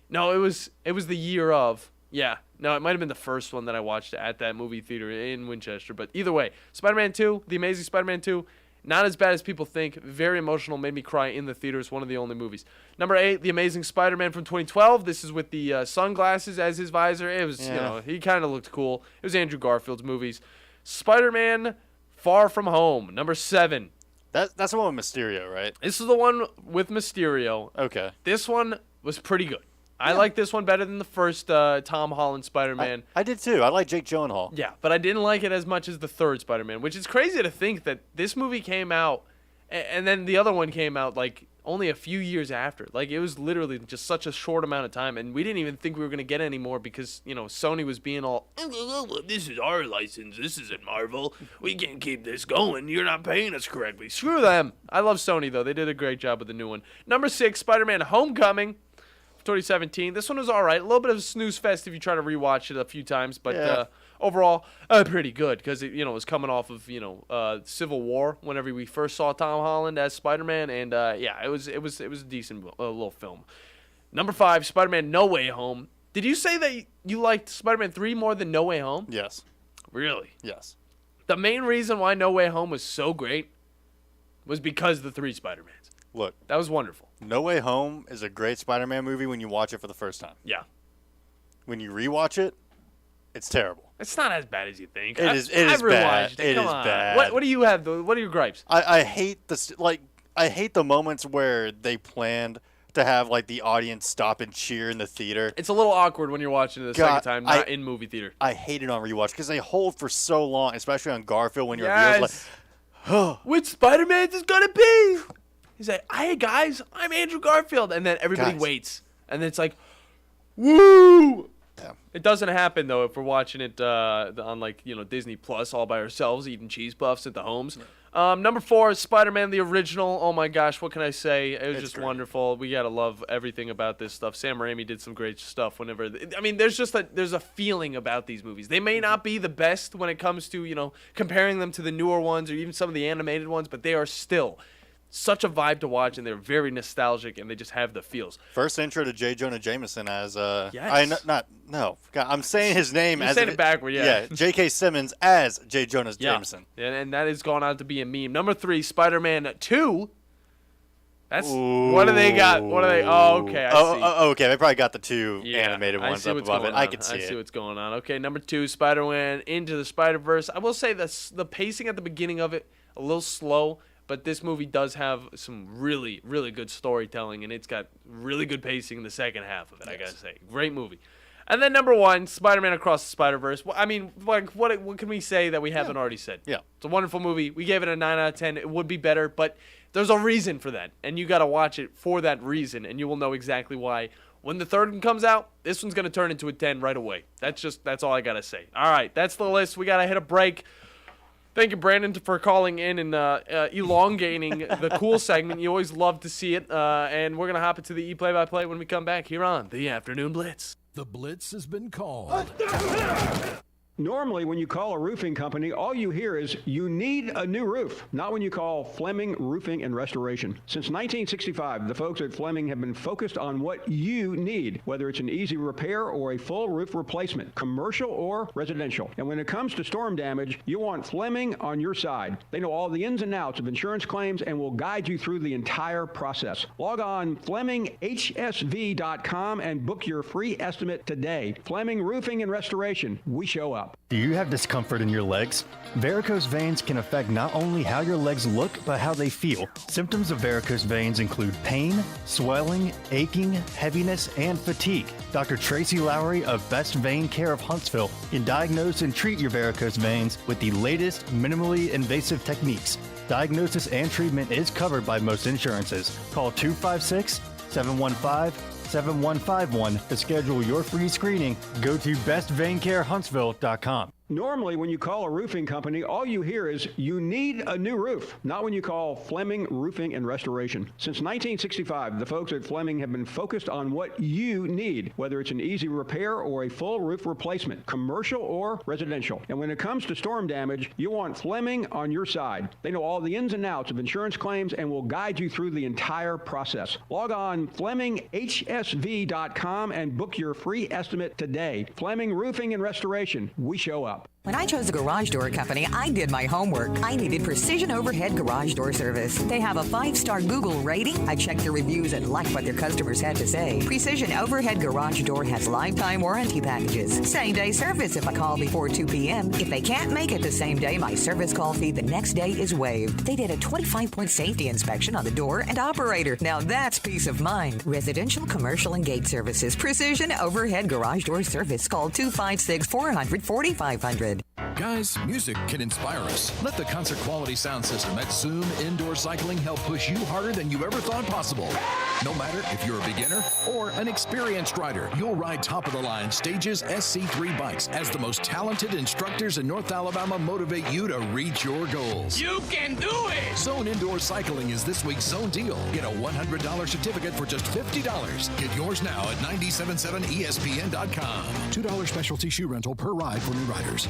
No, it was the year of. Yeah. No, it might have been the first one that I watched at that movie theater in Winchester. But either way, Spider-Man 2, The Amazing Spider-Man 2, not as bad as people think. Very emotional, made me cry in the theaters. One of the only movies. Number 8, The Amazing Spider-Man from 2012. This is with the sunglasses as his visor. It was, he kind of looked cool. It was Andrew Garfield's movies. Spider-Man Far From Home, number 7. That's the one with Mysterio, right? This is the one with Mysterio. Okay. This one was pretty good. I like this one better than the first Tom Holland Spider-Man. I did too. I like Jake Gyllenhaal. Yeah, but I didn't like it as much as the third Spider-Man, which is crazy to think that this movie came out and then the other one came out like only a few years after. Like it was literally just such a short amount of time, and we didn't even think we were going to get any more because, Sony was being all, this is our license, this isn't Marvel, we can't keep this going, you're not paying us correctly. Screw them. I love Sony though. They did a great job with the new one. Number 6, Spider-Man Homecoming. 2017. This one was all right. A little bit of a snooze fest if you try to rewatch it a few times, but overall, pretty good because it was coming off of Civil War whenever we first saw Tom Holland as Spider-Man, and it was a decent little film. Number 5, Spider-Man No Way Home. Did you say that you liked Spider-Man 3 more than No Way Home? Yes. Really? Yes. The main reason why No Way Home was so great was because of the 3 Spider-Mans. Look, that was wonderful. No Way Home is a great Spider-Man movie when you watch it for the first time. Yeah. When you rewatch it, it's terrible. It's not as bad as you think. It is bad. It is bad. What do you have? What are your gripes? I hate I hate the moments where they planned to have like the audience stop and cheer in the theater. It's a little awkward when you're watching it the second time, not in movie theater. I hate it on rewatch because they hold for so long, especially on Garfield when you're which Spider-Man is gonna be? He's like, hey, guys, I'm Andrew Garfield. And then everybody waits. And then it's like, woo! Yeah. It doesn't happen, though, if we're watching it on, Disney Plus all by ourselves, eating cheese puffs at the homes. Yeah. Number 4 is Spider-Man, the original. Oh, my gosh, what can I say? It was just wonderful. We got to love everything about this stuff. Sam Raimi did some great stuff whenever. I mean, there's a feeling about these movies. They may not be the best when it comes to, comparing them to the newer ones or even some of the animated ones, but they are still such a vibe to watch, and they're very nostalgic, and they just have the feels. First intro to J. Jonah Jameson as yes. I'm saying his name You're as saying it backward, yeah. J.K. Simmons as J. Jonah Jameson. And that has gone on to be a meme. Number 3, Spider-Man 2. That's what do they got? What are they? Oh, okay. I see. Okay. They probably got the 2 animated ones up above it. I can see it. I see what's going on. Okay, number 2, Spider-Man Into the Spider-Verse. I will say the pacing at the beginning of it a little slow. But this movie does have some really, really good storytelling, and it's got really good pacing in the second half of it, I got to say. Great movie. And then number 1, Spider-Man Across the Spider-Verse. I mean, like, what can we say that we haven't already said? Yeah. It's a wonderful movie. We gave it a 9 out of 10. It would be better, but there's a reason for that. And you got to watch it for that reason, and you will know exactly why. When the third one comes out, this one's going to turn into a 10 right away. That's all I got to say. All right, that's the list. We got to hit a break. Thank you, Brandon, for calling in and elongating the cool segment. You always love to see it. And we're going to hop into the play-by-play when we come back here on the Afternoon Blitz. The Blitz has been called. Normally, when you call a roofing company, all you hear is, you need a new roof. Not when you call Fleming Roofing and Restoration. Since 1965, the folks at Fleming have been focused on what you need, whether it's an easy repair or a full roof replacement, commercial or residential. And when it comes to storm damage, you want Fleming on your side. They know all the ins and outs of insurance claims and will guide you through the entire process. Log on FlemingHSV.com and book your free estimate today. Fleming Roofing and Restoration. We show up. Do you have discomfort in your legs? Varicose veins can affect not only how your legs look, but how they feel. Symptoms of varicose veins include pain, swelling, aching, heaviness, and fatigue. Dr. Tracy Lowry of Best Vein Care of Huntsville can diagnose and treat your varicose veins with the latest minimally invasive techniques. Diagnosis and treatment is covered by most insurances. Call 256-715-7151 to schedule your free screening. Go to bestveincarehuntsville.com. Normally, when you call a roofing company, all you hear is, you need a new roof. Not when you call Fleming Roofing and Restoration. Since 1965, the folks at Fleming have been focused on what you need, whether it's an easy repair or a full roof replacement, commercial or residential. And when it comes to storm damage, you want Fleming on your side. They know all the ins and outs of insurance claims and will guide you through the entire process. Log on FlemingHSV.com and book your free estimate today. Fleming Roofing and Restoration. We show up. When I chose a garage door company, I did my homework. I needed Precision Overhead Garage Door Service. They have a 5-star Google rating. I checked their reviews and liked what their customers had to say. Precision Overhead Garage Door has lifetime warranty packages. Same-day service if I call before 2 p.m. If they can't make it the same day, my service call fee the next day is waived. They did a 25-point safety inspection on the door and operator. Now that's peace of mind. Residential, commercial, and gate services. Precision Overhead Garage Door Service. Call 256-400-4500. Guys, music can inspire us. Let the concert quality sound system at Zoom Indoor Cycling help push you harder than you ever thought possible. No matter if you're a beginner or an experienced rider, you'll ride top-of-the-line Stages SC3 bikes as the most talented instructors in North Alabama motivate you to reach your goals. You can do it! Zone Indoor Cycling is this week's Zone deal. Get a $100 certificate for just $50. Get yours now at 977ESPN.com. $2 specialty shoe rental per ride for new riders.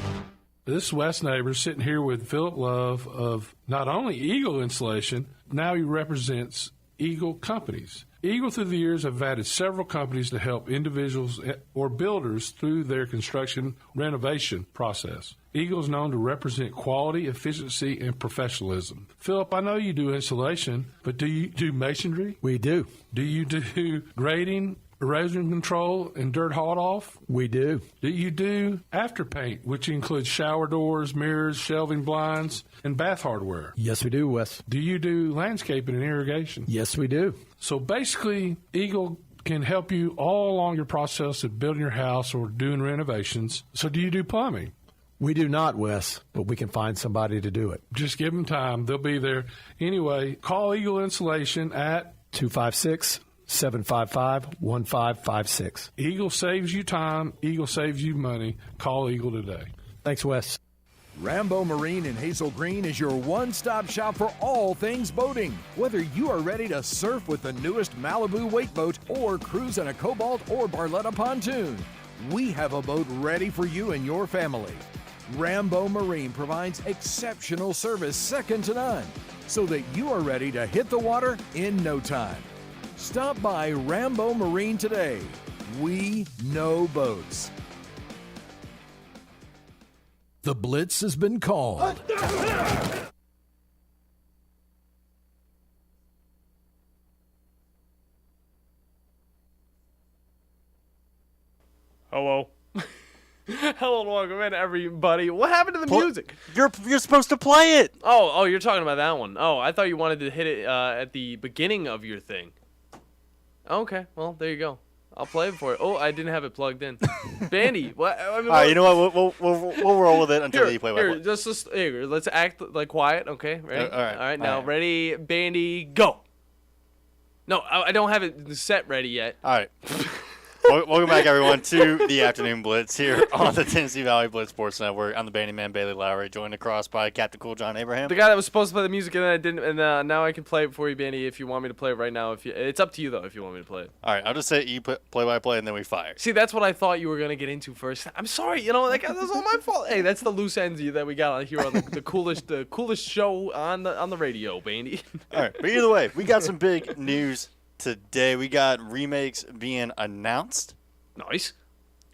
This is Wes Neighbors sitting here with Philip Love of not only Eagle Insulation, now he represents Eagle Companies. Eagle through the years have added several companies to help individuals or builders through their construction renovation process. Eagle is known to represent quality, efficiency, and professionalism. Philip, I know you do insulation, but do you do masonry? We do. Do you do grading, erosion control, and dirt hauled off? We do. Do you do after paint, which includes shower doors, mirrors, shelving blinds, and bath hardware? Yes, we do, Wes. Do you do landscaping and irrigation? Yes, we do. So basically, Eagle can help you all along your process of building your house or doing renovations. So do you do plumbing? We do not, Wes, but we can find somebody to do it. Just give them time. They'll be there. Anyway, call Eagle Insulation at 256-755-1556. Eagle saves you time. Eagle saves you money. Call Eagle today. Thanks, Wes. Rambo Marine in Hazel Green is your one-stop shop for all things boating. Whether you are ready to surf with the newest Malibu wake boat or cruise in a Cobalt or Barletta pontoon, we have a boat ready for you and your family. Rambo Marine provides exceptional service second to none, so that you are ready to hit the water in no time. Stop by Rambo Marine today. We know boats. The Blitz has been called. Hello. Hello and welcome in, everybody. What happened to the music? You're supposed to play it. Oh, you're talking about that one. Oh, I thought you wanted to hit it at the beginning of your thing. Okay, well, there you go. I'll play it for you. Oh, I didn't have it plugged in. Bandi, what? I mean, All right, you know what? We'll roll with it until you play. Here, here, let's act like quiet, okay? Ready? All right. All right. Now, ready, Bandi, go. No, I don't have it set ready yet. All right. Welcome back, everyone, to the Afternoon Blitz here on the Tennessee Valley Blitz Sports Network. I'm the Bandy Man, Bailey Lowry, joined across by Captain Cool John Abraham. The guy that was supposed to play the music and then I didn't, and now I can play it for you, Bandi, if you want me to play it right now. It's up to you, though, if you want me to play it. All right, I'll just say you play-by-play, and then we fire. See, that's what I thought you were going to get into first. I'm sorry, that's all my fault. Hey, that's the loose ends that we got here on the coolest show on the radio, Bandi. All right, but either way, we got some big news today. We got remakes being announced. Nice.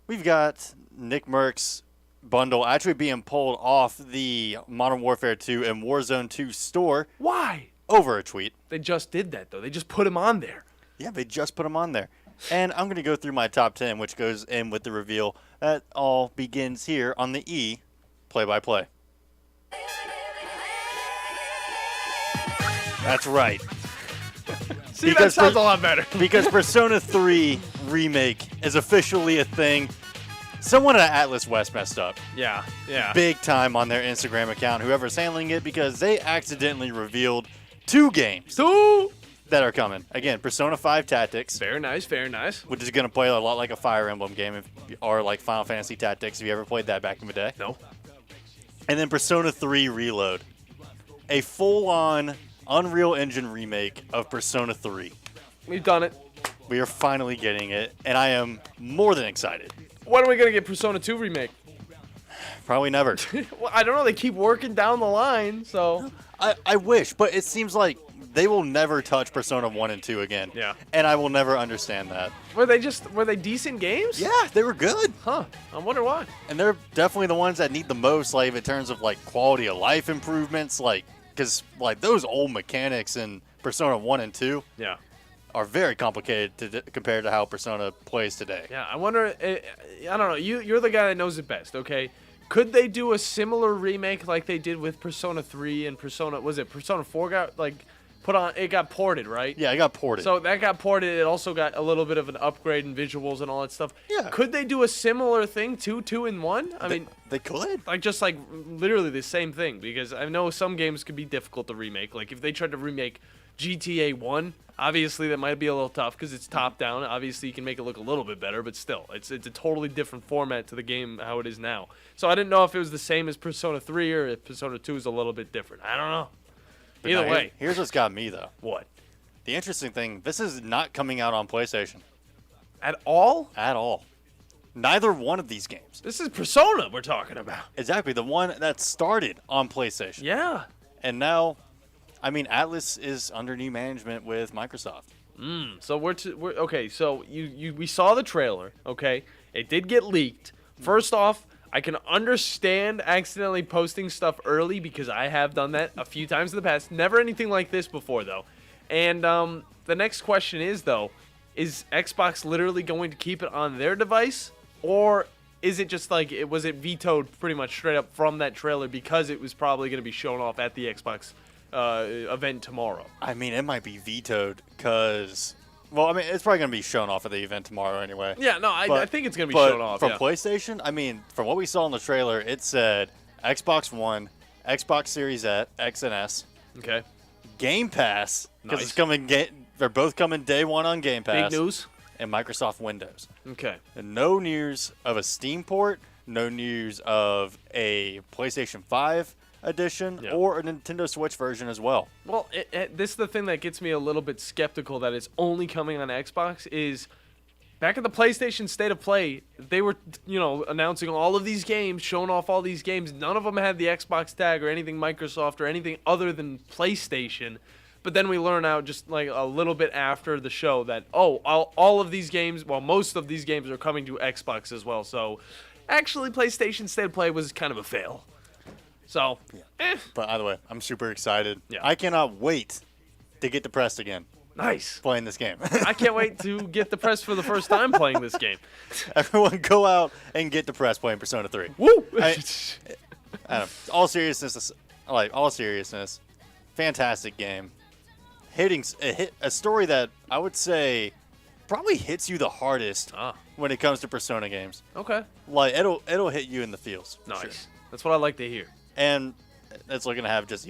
We've got Nick Merck's bundle actually being pulled off the Modern Warfare 2 and Warzone 2 store. Why? Over a tweet. They just did that, though. They just put him on there. Yeah, they just put him on there. And I'm going to go through my top 10, which goes in with the reveal. That all begins here on the E play-by-play. That's right. See, that sounds a lot better. Because Persona 3 Remake is officially a thing. Someone at Atlas West messed up. Yeah. Big time on their Instagram account, whoever's handling it, because they accidentally revealed 2 games. 2 that are coming. Again, Persona 5 Tactics. Very nice. Which is going to play a lot like a Fire Emblem game, or like Final Fantasy Tactics, if you ever played that back in the day. No. And then Persona 3 Reload. A full-on Unreal Engine remake of Persona 3. We've done it. We are finally getting it, and I am more than excited. When are we going to get Persona 2 remake? Probably never. Well, I don't know. They keep working down the line, so. I wish, but it seems like they will never touch Persona 1 and 2 again. Yeah. And I will never understand that. Were they decent games? Yeah, they were good. Huh. I wonder why. And they're definitely the ones that need the most, like, in terms of, like, quality of life improvements, like, because, like, those old mechanics in Persona 1 and 2 are very complicated compared to how Persona plays today. Yeah, I wonder, I don't know, you're the guy that knows it best, okay? Could they do a similar remake like they did with Persona 3 and Persona 4 got, like, it got ported, right? Yeah, it got ported. So that got ported. It also got a little bit of an upgrade in visuals and all that stuff. Yeah. Could they do a similar thing, 2 in 1? I mean, they could. Like, just like literally the same thing, because I know some games could be difficult to remake. Like, if they tried to remake GTA 1, obviously that might be a little tough because it's top down. Obviously, you can make it look a little bit better, but still, it's a totally different format to the game how it is now. So I didn't know if it was the same as Persona 3 or if Persona 2 is a little bit different. I don't know. But Either way. Here's what's got me, though. What? The interesting thing, this is not coming out on PlayStation. At all? At all. Neither one of these games. This is Persona we're talking about. Exactly, the one that started on PlayStation. Yeah. And now, I mean, Atlas is under new management with Microsoft. So we're okay. So we saw the trailer. Okay, it did get leaked. First off, I can understand accidentally posting stuff early because I have done that a few times in the past. Never anything like this before, though. And the next question is, though, is Xbox literally going to keep it on their device, or is it just like was it vetoed pretty much straight up from that trailer because it was probably going to be shown off at the Xbox event tomorrow? I mean, it might be vetoed because, well, I mean, it's probably going to be shown off at the event tomorrow anyway. Yeah, no, I think it's going to be shown off. From PlayStation, I mean, from what we saw in the trailer, it said Xbox One, Xbox Series X and S. Okay. Game Pass, because Nice. it's coming. They're both coming day one on Game Pass. Big news. And Microsoft Windows. Okay. And no news of a Steam port, no news of a PlayStation 5 edition, or a Nintendo Switch version as well. Well, this is the thing that gets me a little bit skeptical that it's only coming on Xbox is back at the PlayStation State of Play, they were, announcing all of these games, showing off all these games. None of them had the Xbox tag or anything Microsoft or anything other than PlayStation. But then we learn out just like a little bit after the show that, all of these games, well, most of these games are coming to Xbox as well. So actually, PlayStation State of Play was kind of a fail. So, But either way, I'm super excited. Yeah. I cannot wait to get depressed again. Nice. Playing this game. I can't wait to get depressed for the first time playing this game. Everyone go out and get depressed playing Persona 3. Woo! I don't know. All seriousness, fantastic game. Hitting a story that I would say probably hits you the hardest when it comes to Persona games. Okay. Like, it'll hit you in the feels. Nice. Sure. That's what I like to hear. And it's looking to have just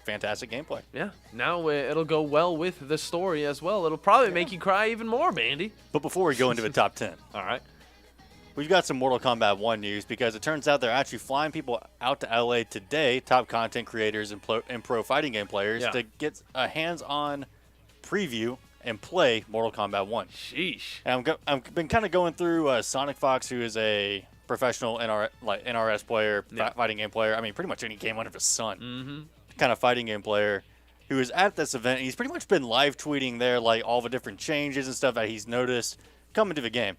fantastic gameplay. Yeah. Now it'll go well with the story as well. It'll probably make you cry even more, Bandy. But before we go into a top 10. All right. We've got some Mortal Kombat 1 news because it turns out they're actually flying people out to LA today, top content creators and pro fighting game players, to get a hands-on preview and play Mortal Kombat 1. Sheesh. And I've been kind of going through Sonic Fox, who is a professional NRS player, fighting game player. I mean, pretty much any game under the sun. Kind of fighting game player who is at this event. He's pretty much been live tweeting there, like all the different changes and stuff that he's noticed coming to the game.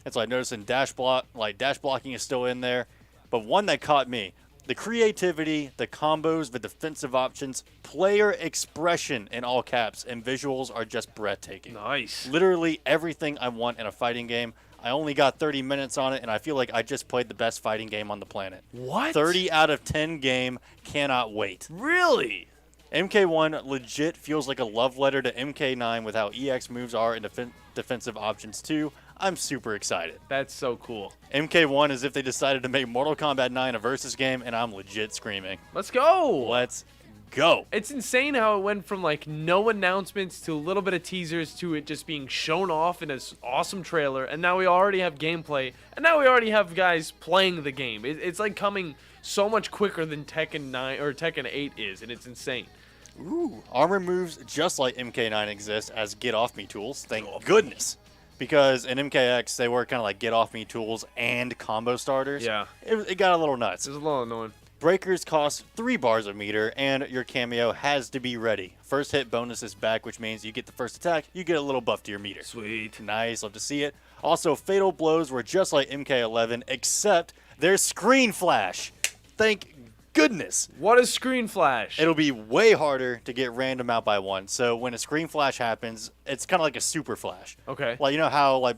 It's like noticing dash blocking is still in there. But one that caught me, the creativity, the combos, the defensive options, player expression in all caps, and visuals are just breathtaking. Nice. Literally everything I want in a fighting game. I only got 30 minutes on it, and I feel like I just played the best fighting game on the planet. What? 30 out of 10 game, cannot wait. Really? MK1 legit feels like a love letter to MK9 with how EX moves are and defensive options too. I'm super excited. That's so cool. MK1 is if they decided to make Mortal Kombat 9 a versus game, and I'm legit screaming. Let's go. Let's go. It's insane how it went from like no announcements to a little bit of teasers to it just being shown off in this awesome trailer, and now we already have gameplay, and now we already have guys playing the game. It's like coming so much quicker than Tekken 9 or Tekken 8 is, and it's insane. Ooh, armor moves just like MK9 exist as get off me tools. Thank goodness. Because in MKX, they were kind of like get off me tools and combo starters. Yeah. It got a little nuts. It was a little annoying. Breakers cost 3 bars a meter, and your cameo has to be ready. First hit bonus is back, which means you get the first attack, you get a little buff to your meter. Sweet. Nice, love to see it. Also, fatal blows were just like MK11, except there's screen flash. Thank goodness. What is screen flash? It'll be way harder to get random out by one. So when a screen flash happens, it's kind of like a super flash. Okay. Like, you know how like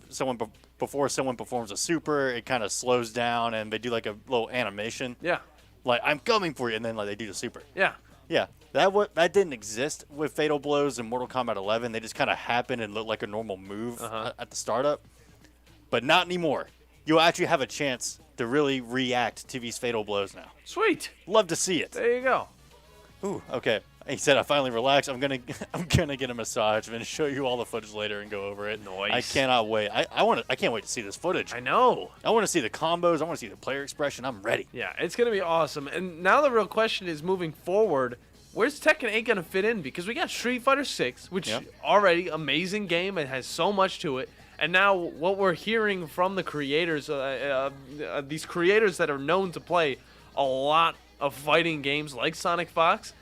before someone performs a super, it kind of slows down and they do like a little animation. Yeah. Like, I'm coming for you, and then like they do the super. Yeah. Yeah. That didn't exist with Fatal Blows in Mortal Kombat 11. They just kind of happened and looked like a normal move at the startup. But not anymore. You'll actually have a chance to really react to these Fatal Blows now. Sweet. Love to see it. There you go. Ooh, okay. He said I finally relaxed. I'm gonna get a massage. I'm gonna show you all the footage later and go over it. Nice. I cannot wait. I can't wait to see this footage. I know. I want to see the combos. I want to see the player expression. I'm ready. Yeah, it's gonna be awesome. And now the real question is, moving forward, where's Tekken 8 gonna fit in? Because we got Street Fighter 6, which already amazing game. It has so much to it. And now what we're hearing from the creators, these creators that are known to play a lot of fighting games like Sonic Fox,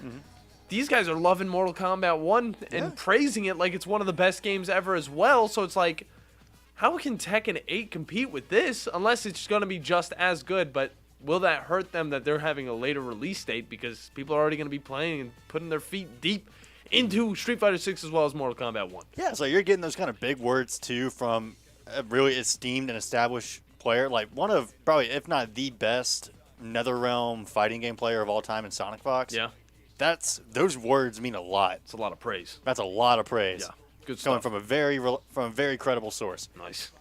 these guys are loving Mortal Kombat 1 and praising it like it's one of the best games ever as well. So it's like, how can Tekken 8 compete with this unless it's going to be just as good? But will that hurt them that they're having a later release date because people are already going to be playing and putting their feet deep into Street Fighter 6 as well as Mortal Kombat 1? Yeah, so you're getting those kind of big words too from a really esteemed and established player, like one of probably, if not the best NetherRealm fighting game player of all time in Sonic Fox. Yeah. Those words mean a lot. It's a lot of praise. That's a lot of praise. Yeah, good coming stuff. from a very credible source. Nice.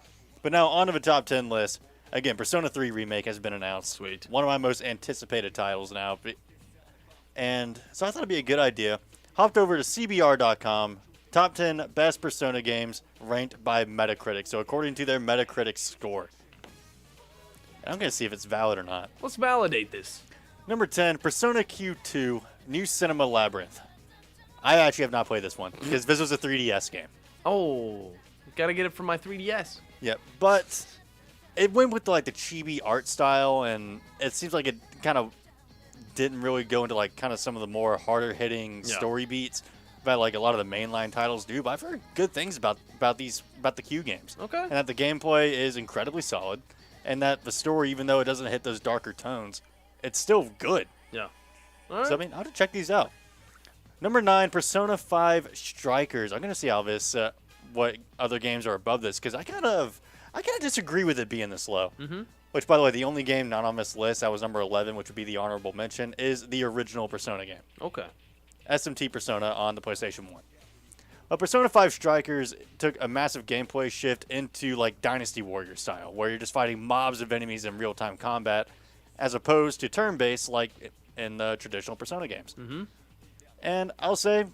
But now on to the top 10 list. Again, Persona 3 Remake has been announced. Sweet. One of my most anticipated titles now. And so I thought it'd be a good idea. Hopped over to CBR.com. Top 10 best Persona games ranked by Metacritic. So according to their Metacritic score. And I'm going to see if it's valid or not. Let's validate this. Number 10, Persona Q2 New Cinema Labyrinth. I actually have not played this one because this was a 3DS game. Oh, gotta get it from my 3DS. Yep, but it went with like the chibi art style, and it seems like it kind of didn't really go into like kind of some of the more harder hitting story beats that like a lot of the mainline titles do. But I've heard good things about the Q games. Okay. And that the gameplay is incredibly solid, and that the story, even though it doesn't hit those darker tones, it's still good. Yeah. All right. So I mean, I have to check these out. Number 9, Persona 5 Strikers. I'm gonna see how this what other games are above this because I kind of disagree with it being this low. Which, by the way, the only game not on this list, that was number 11, which would be the honorable mention, is the original Persona game. Okay. SMT Persona on the PlayStation 1. Persona 5 Strikers took a massive gameplay shift into like Dynasty Warrior style, where you're just fighting mobs of enemies in real-time combat, as opposed to turn-based like in the traditional Persona games. Mm-hmm. And I'll say,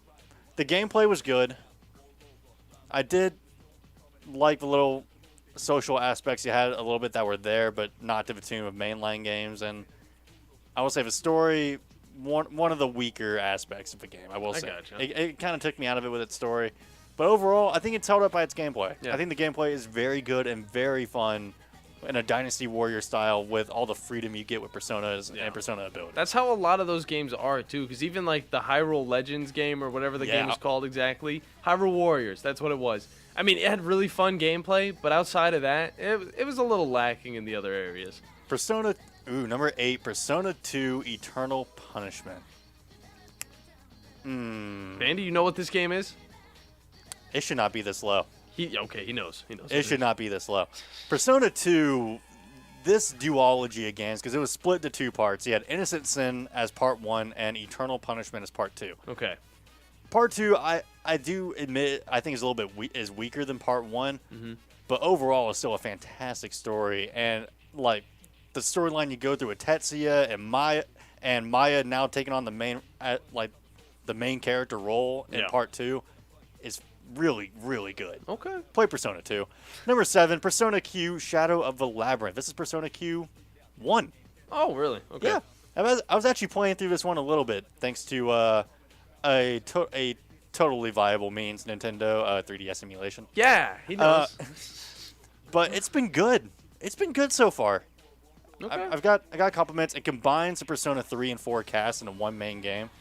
the gameplay was good. I did like the little social aspects you had a little bit that were there, but not to the tune of mainline games. And I will say the story, one of the weaker aspects of the game, I will say. Gotcha. It kind of took me out of it with its story. But overall, I think it's held up by its gameplay. Yeah. I think the gameplay is very good and very fun in a Dynasty Warrior style with all the freedom you get with Personas and Persona abilities. That's how a lot of those games are, too, because even like the Hyrule Legends game or whatever the game is called exactly, Hyrule Warriors, that's what it was. I mean, it had really fun gameplay, but outside of that, it was a little lacking in the other areas. Persona, number 8, Persona 2 Eternal Punishment. Bandi, you know what this game is? It should not be this low. He knows. He knows. It should not be this low. Persona 2, this duology of games, because it was split into 2 parts. You had Innocent Sin as part 1 and Eternal Punishment as part 2. Okay. Part 2, I do admit, I think is a little bit is weaker than part 1, but overall it's still a fantastic story. And like the storyline you go through with Tetsuya and Maya now taking on the main character role in part 2 is really, really good. Okay. Play Persona 2. Number 7, Persona Q Shadow of the Labyrinth. This is Persona Q 1. Oh, really? Okay. Yeah. I was actually playing through this one a little bit thanks to a totally viable means, Nintendo 3DS emulation. Yeah, he knows. But it's been good. It's been good so far. Okay. I got compliments. It combines the Persona 3 and 4 cast into one main game.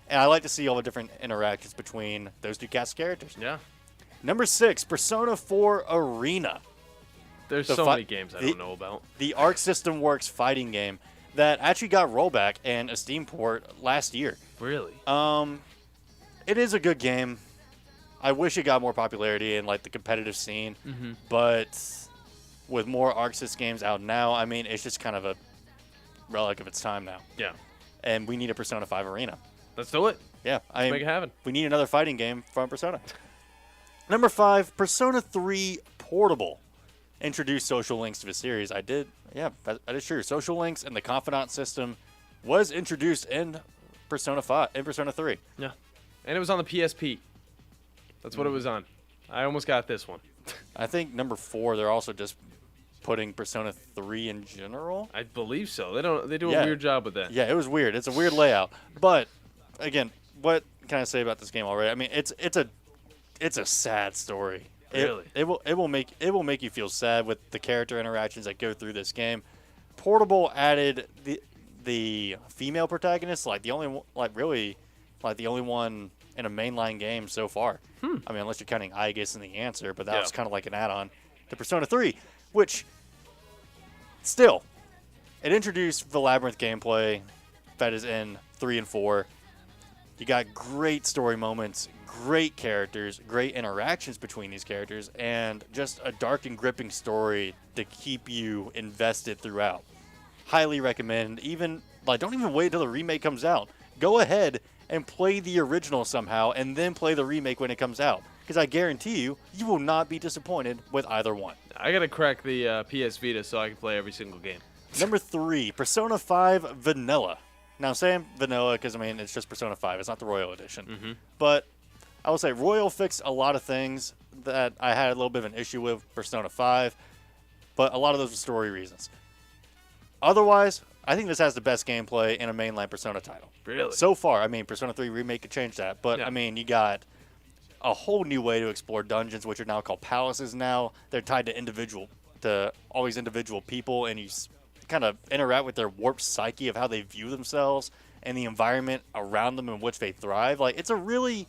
And I like to see all the different interactions between those 2 cast characters. Yeah. Number 6, Persona 4 Arena. There's so many games I don't know about. The Arc System Works fighting game that actually got rollback and a Steam port last year. Really? It is a good game. I wish it got more popularity in like the competitive scene, Mhm. but with more Arc Sys games out now, I mean, it's just kind of a relic of its time now. Yeah. And we need a Persona 5 Arena. Let's do it. Yeah, Let's make it happen. We need another fighting game from Persona. Number 5, Persona 3 Portable. Introduced social links to the series. I did. Yeah, that is true. Social links and the Confidant system was introduced in Persona 5, in Persona 3. Yeah. And it was on the PSP. That's what it was on. I almost got this one. I think number 4, they're also just putting Persona 3 in general. I believe so. They do a weird job with that. Yeah, it was weird. It's a weird layout. But again, what can I say about this game already? I mean, it's a sad story. Really? It will make you feel sad with the character interactions that go through this game. Portable added the female protagonist, like the only one in a mainline game so far. I mean, unless you're counting Aegis in the answer, but that was kind of like an add-on to Persona 3, which still, it introduced the Labyrinth gameplay that is in 3 and 4. You got great story moments, great characters, great interactions between these characters, and just a dark and gripping story to keep you invested throughout. Highly recommend. Don't even wait until the remake comes out. Go ahead and play the original somehow, and then play the remake when it comes out. Because I guarantee you, you will not be disappointed with either one. I gotta crack the PS Vita so I can play every single game. Number 3, Persona 5 Vanilla. Now, I'm saying Vanilla because, I mean, it's just Persona 5. It's not the Royal Edition. But I will say Royal fixed a lot of things that I had a little bit of an issue with Persona 5, but a lot of those were story reasons. Otherwise, I think this has the best gameplay in a mainline Persona title. Really? So far, I mean, Persona 3 Remake could change that, but, I mean, you got a whole new way to explore dungeons, which are now called palaces now. They're tied to all these individual people, and you kind of interact with their warped psyche of how they view themselves and the environment around them in which they thrive. Like, it's a really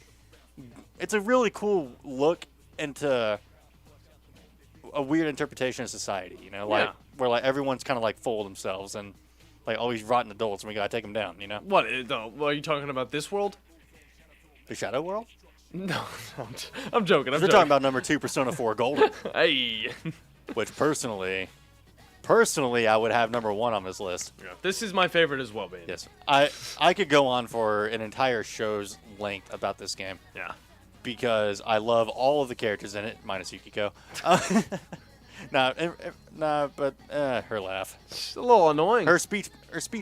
cool look into a weird interpretation of society, you know, like where like everyone's kind of like full of themselves and like all these rotten adults, and we gotta take them down, you know. What? Are you talking about this world? The Shadow World? No, I'm joking. You're talking about number 2, Persona 4 Golden. Hey. Which personally, I would have number 1 on this list. Yeah. This is my favorite as well, baby. Yes. I could go on for an entire show's length about this game. Yeah. because I love all of the characters in it, minus Yukiko. But her laugh. It's a little annoying. Her speech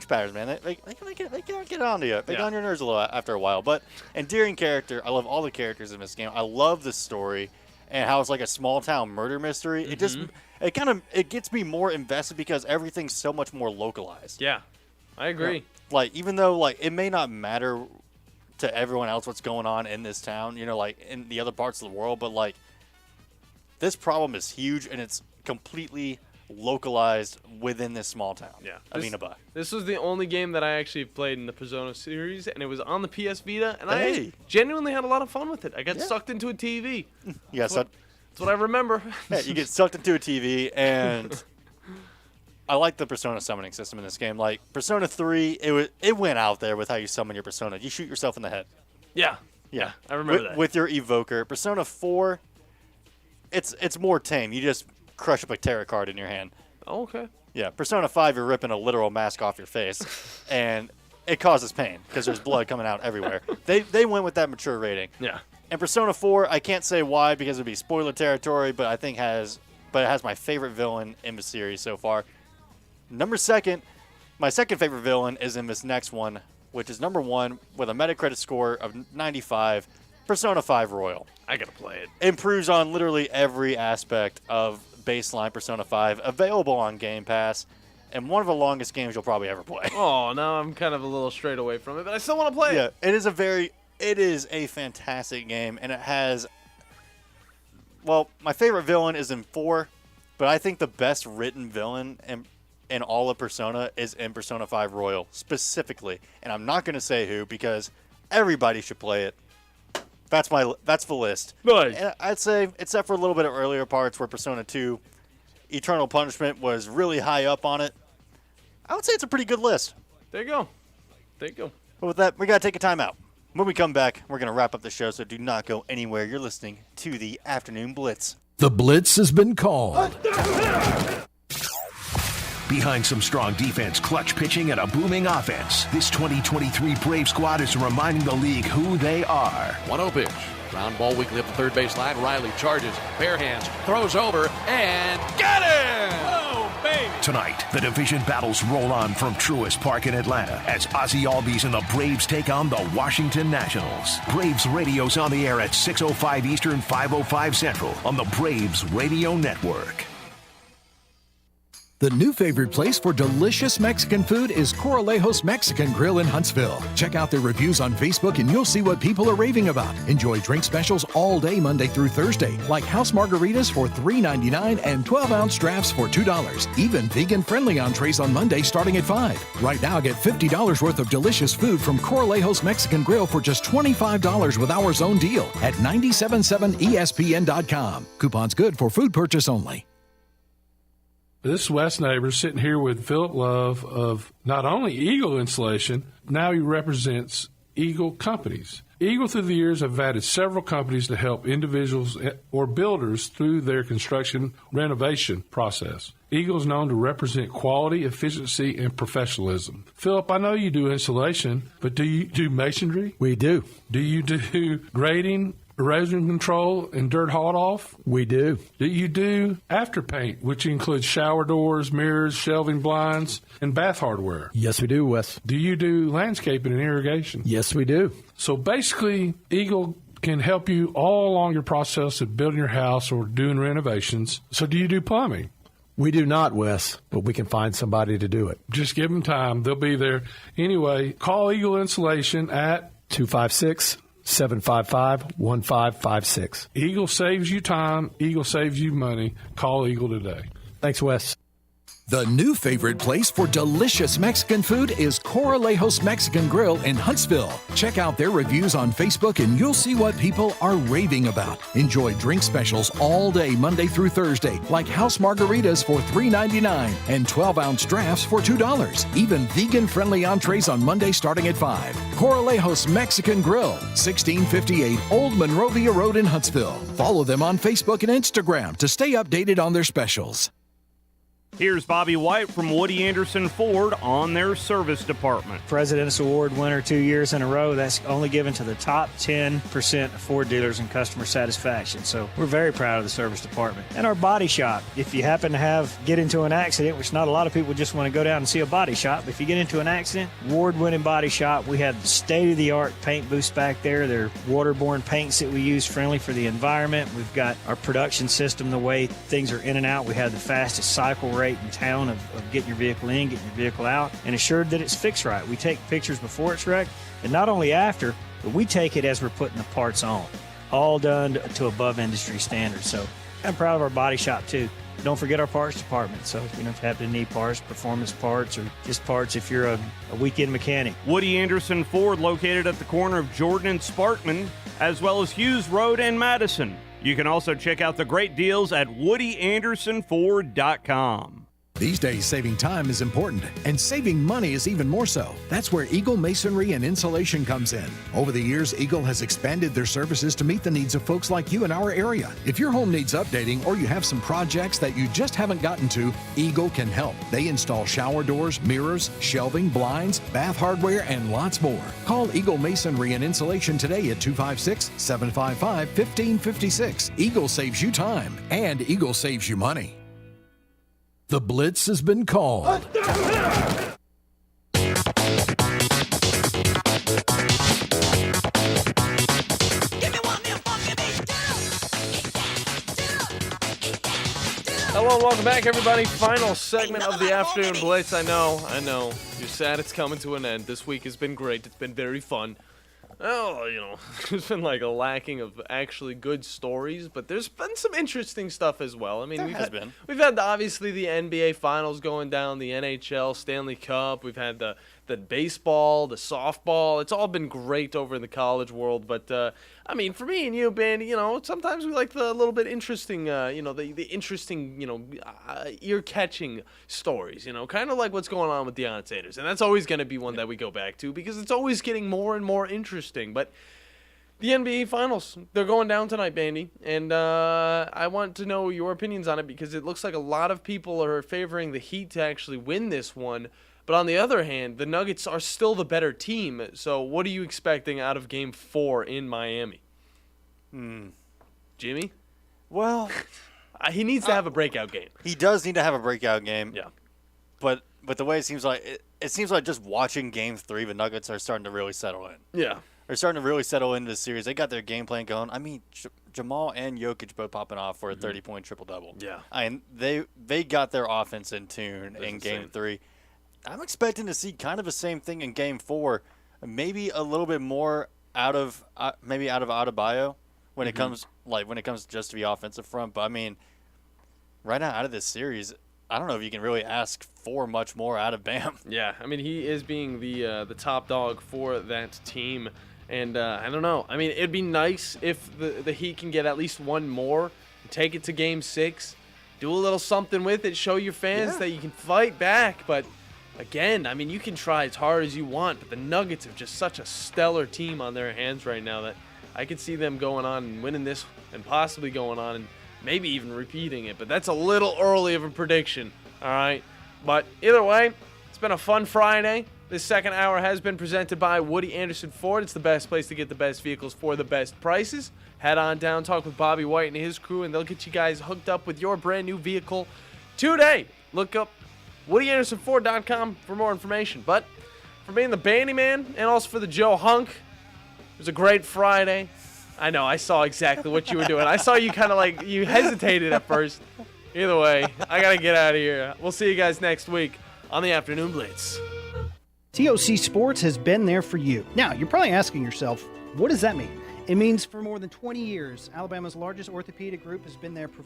patterns, man, they get onto you. They get on your nerves a little after a while. But endearing character. I love all the characters in this game. I love the story and how it's like a small town murder mystery. It gets me more invested because everything's so much more localized. Yeah, I agree. Like, even though like it may not matter to everyone else what's going on in this town, like in the other parts of the world, but like this problem is huge and it's completely localized within this small town. Yeah. Avinaba. This was the only game that I actually played in the Persona series, and it was on the PS Vita, and I genuinely had a lot of fun with it. I got sucked into a TV. Yeah, that's what I remember. Yeah, you get sucked into a TV, and I like the Persona summoning system in this game. Like Persona 3, it went out there with how you summon your Persona. You shoot yourself in the head. Yeah, I remember that. With your evoker. Persona 4, it's more tame. You just crush up a tarot card in your hand. Oh, okay. Yeah, Persona 5, you're ripping a literal mask off your face, and it causes pain because there's blood coming out everywhere. They went with that mature rating. Yeah. And Persona 4, I can't say why because it would be spoiler territory, but it has my favorite villain in the series so far. My second favorite villain is in this next one, which is number 1 with a Metacritic score of 95, Persona 5 Royal. I gotta play it. Improves on literally every aspect of baseline Persona 5, available on Game Pass, and one of the longest games you'll probably ever play. Oh, now I'm kind of a little strayed away from it, but I still want to play it. Yeah, it is a fantastic game, and it has, well, my favorite villain is in 4, but I think the best written villain in all of Persona is in Persona 5 Royal, specifically. And I'm not going to say who, because everybody should play it. That's the list. Nice. And I'd say, except for a little bit of earlier parts where Persona 2 Eternal Punishment was really high up on it, I would say it's a pretty good list. There you go. But with that, we got to take a time out. When we come back, we're going to wrap up the show, so do not go anywhere. You're listening to the Afternoon Blitz. The Blitz has been called. Behind some strong defense, clutch pitching, and a booming offense, this 2023 Brave squad is reminding the league who they are. 1-0 pitch. Ground ball weakly up the third base line. Riley charges, bare hands, throws over, and got him! Oh, baby! Tonight, the division battles roll on from Truist Park in Atlanta as Ozzie Albies and the Braves take on the Washington Nationals. Braves Radio's on the air at 6:05 Eastern, 5:05 Central on the Braves Radio Network. The new favorite place for delicious Mexican food is Coralejos Mexican Grill in Huntsville. Check out their reviews on Facebook and you'll see what people are raving about. Enjoy drink specials all day Monday through Thursday, like house margaritas for $3.99 and 12-ounce drafts for $2. Even vegan-friendly entrees on Monday starting at $5. Right now, get $50 worth of delicious food from Coralejos Mexican Grill for just $25 with our zone deal at 977ESPN.com. Coupons good for food purchase only. This is Wes Neighbors sitting here with Philip Love of not only Eagle Installation, now he represents Eagle Companies. Eagle through the years have added several companies to help individuals or builders through their construction renovation process. Eagle is known to represent quality, efficiency, and professionalism. Philip, I know you do insulation, but do you do masonry? We do. Do you do grading, erosion control, and dirt hauled off? We do. Do you do after paint, which includes shower doors, mirrors, shelving blinds, and bath hardware? Yes, we do, Wes. Do you do landscaping and irrigation? Yes, we do. So basically, Eagle can help you all along your process of building your house or doing renovations. So do you do plumbing? We do not, Wes, but we can find somebody to do it. Just give them time. They'll be there. Anyway, call Eagle Insulation at 256-755-1556. Eagle saves you time. Eagle saves you money. Call Eagle today. Thanks, Wes. The new favorite place for delicious Mexican food is Coralejos Mexican Grill in Huntsville. Check out their reviews on Facebook and you'll see what people are raving about. Enjoy drink specials all day Monday through Thursday, like house margaritas for $3.99 and 12-ounce drafts for $2. Even vegan-friendly entrees on Monday starting at $5. Coralejos Mexican Grill, 1658 Old Monrovia Road in Huntsville. Follow them on Facebook and Instagram to stay updated on their specials. Here's Bobby White from Woody Anderson Ford on their service department. President's Award winner 2 years in a row. That's only given to the top 10% of Ford dealers in customer satisfaction. So we're very proud of the service department. And our body shop. If you happen to get into an accident, which not a lot of people just want to go down and see a body shop, but if you get into an accident, award-winning body shop. We have state-of-the-art paint booths back there. They're waterborne paints that we use, friendly for the environment. We've got our production system, the way things are in and out. We have the fastest cycle rate in town of getting your vehicle in, getting your vehicle out, and assured that it's fixed right. We take pictures before it's wrecked, and not only after, but we take it as we're putting the parts on. All done to above industry standards. So I'm proud of our body shop, too. Don't forget our parts department. So you don't have to need parts, performance parts, or just parts if you're a weekend mechanic. Woody Anderson Ford, located at the corner of Jordan and Sparkman, as well as Hughes Road and Madison. You can also check out the great deals at WoodyAndersonFord.com. These days, saving time is important, and saving money is even more so. That's where Eagle Masonry and Insulation comes in. Over the years, Eagle has expanded their services to meet the needs of folks like you in our area. If your home needs updating or you have some projects that you just haven't gotten to, Eagle can help. They install shower doors, mirrors, shelving, blinds, bath hardware, and lots more. Call Eagle Masonry and Insulation today at 256-755-1556. Eagle saves you time, and Eagle saves you money. The Blitz has been called. Hello and welcome back, everybody. Final segment of the afternoon Blitz. I know. You're sad it's coming to an end. This week has been great. It's been very fun. Oh, there's been like a lacking of actually good stories, but there's been some interesting stuff as well. I mean, we've had obviously the NBA Finals going down, the NHL Stanley Cup. We've had the baseball, the softball. It's all been great over in the college world, but I mean, for me and you, Bandi, sometimes we like the little bit interesting, the interesting, ear-catching stories, kind of like what's going on with Deion Sanders. And that's always going to be one that we go back to because it's always getting more and more interesting. But the NBA Finals, they're going down tonight, Bandi, and I want to know your opinions on it because it looks like a lot of people are favoring the Heat to actually win this one. But on the other hand, the Nuggets are still the better team. So what are you expecting out of Game 4 in Miami? Jimmy? Well, he needs to have a breakout game. He does need to have a breakout game. Yeah. But the way it seems like just watching Game 3, the Nuggets are starting to really settle in. Yeah. They're starting to really settle into the series. They got their game plan going. I mean, Jamal and Jokic both popping off for a 30-point triple-double. Yeah. I mean, they got their offense in tune in Game 3. I'm expecting to see kind of the same thing in Game 4, maybe a little bit more out of Adebayo when it comes just to the offensive front. But I mean, right now out of this series, I don't know if you can really ask for much more out of Bam. Yeah, I mean he is being the top dog for that team, and I don't know. I mean it'd be nice if the Heat can get at least one more, and take it to Game 6, do a little something with it, show your fans that you can fight back, but. Again, I mean, you can try as hard as you want, but the Nuggets have just such a stellar team on their hands right now that I could see them going on and winning this and possibly going on and maybe even repeating it. But that's a little early of a prediction, all right? But either way, it's been a fun Friday. This second hour has been presented by Woody Anderson Ford. It's the best place to get the best vehicles for the best prices. Head on down, talk with Bobby White and his crew, and they'll get you guys hooked up with your brand new vehicle today. Look up WoodyAndersonFord.com for more information. But for being the Bandi man and also for the Joe Hunk, it was a great Friday. I know, I saw exactly what you were doing. I saw you kind of you hesitated at first. Either way, I got to get out of here. We'll see you guys next week on the Afternoon Blitz. TOC Sports has been there for you. Now, you're probably asking yourself, what does that mean? It means for more than 20 years, Alabama's largest orthopedic group has been there providing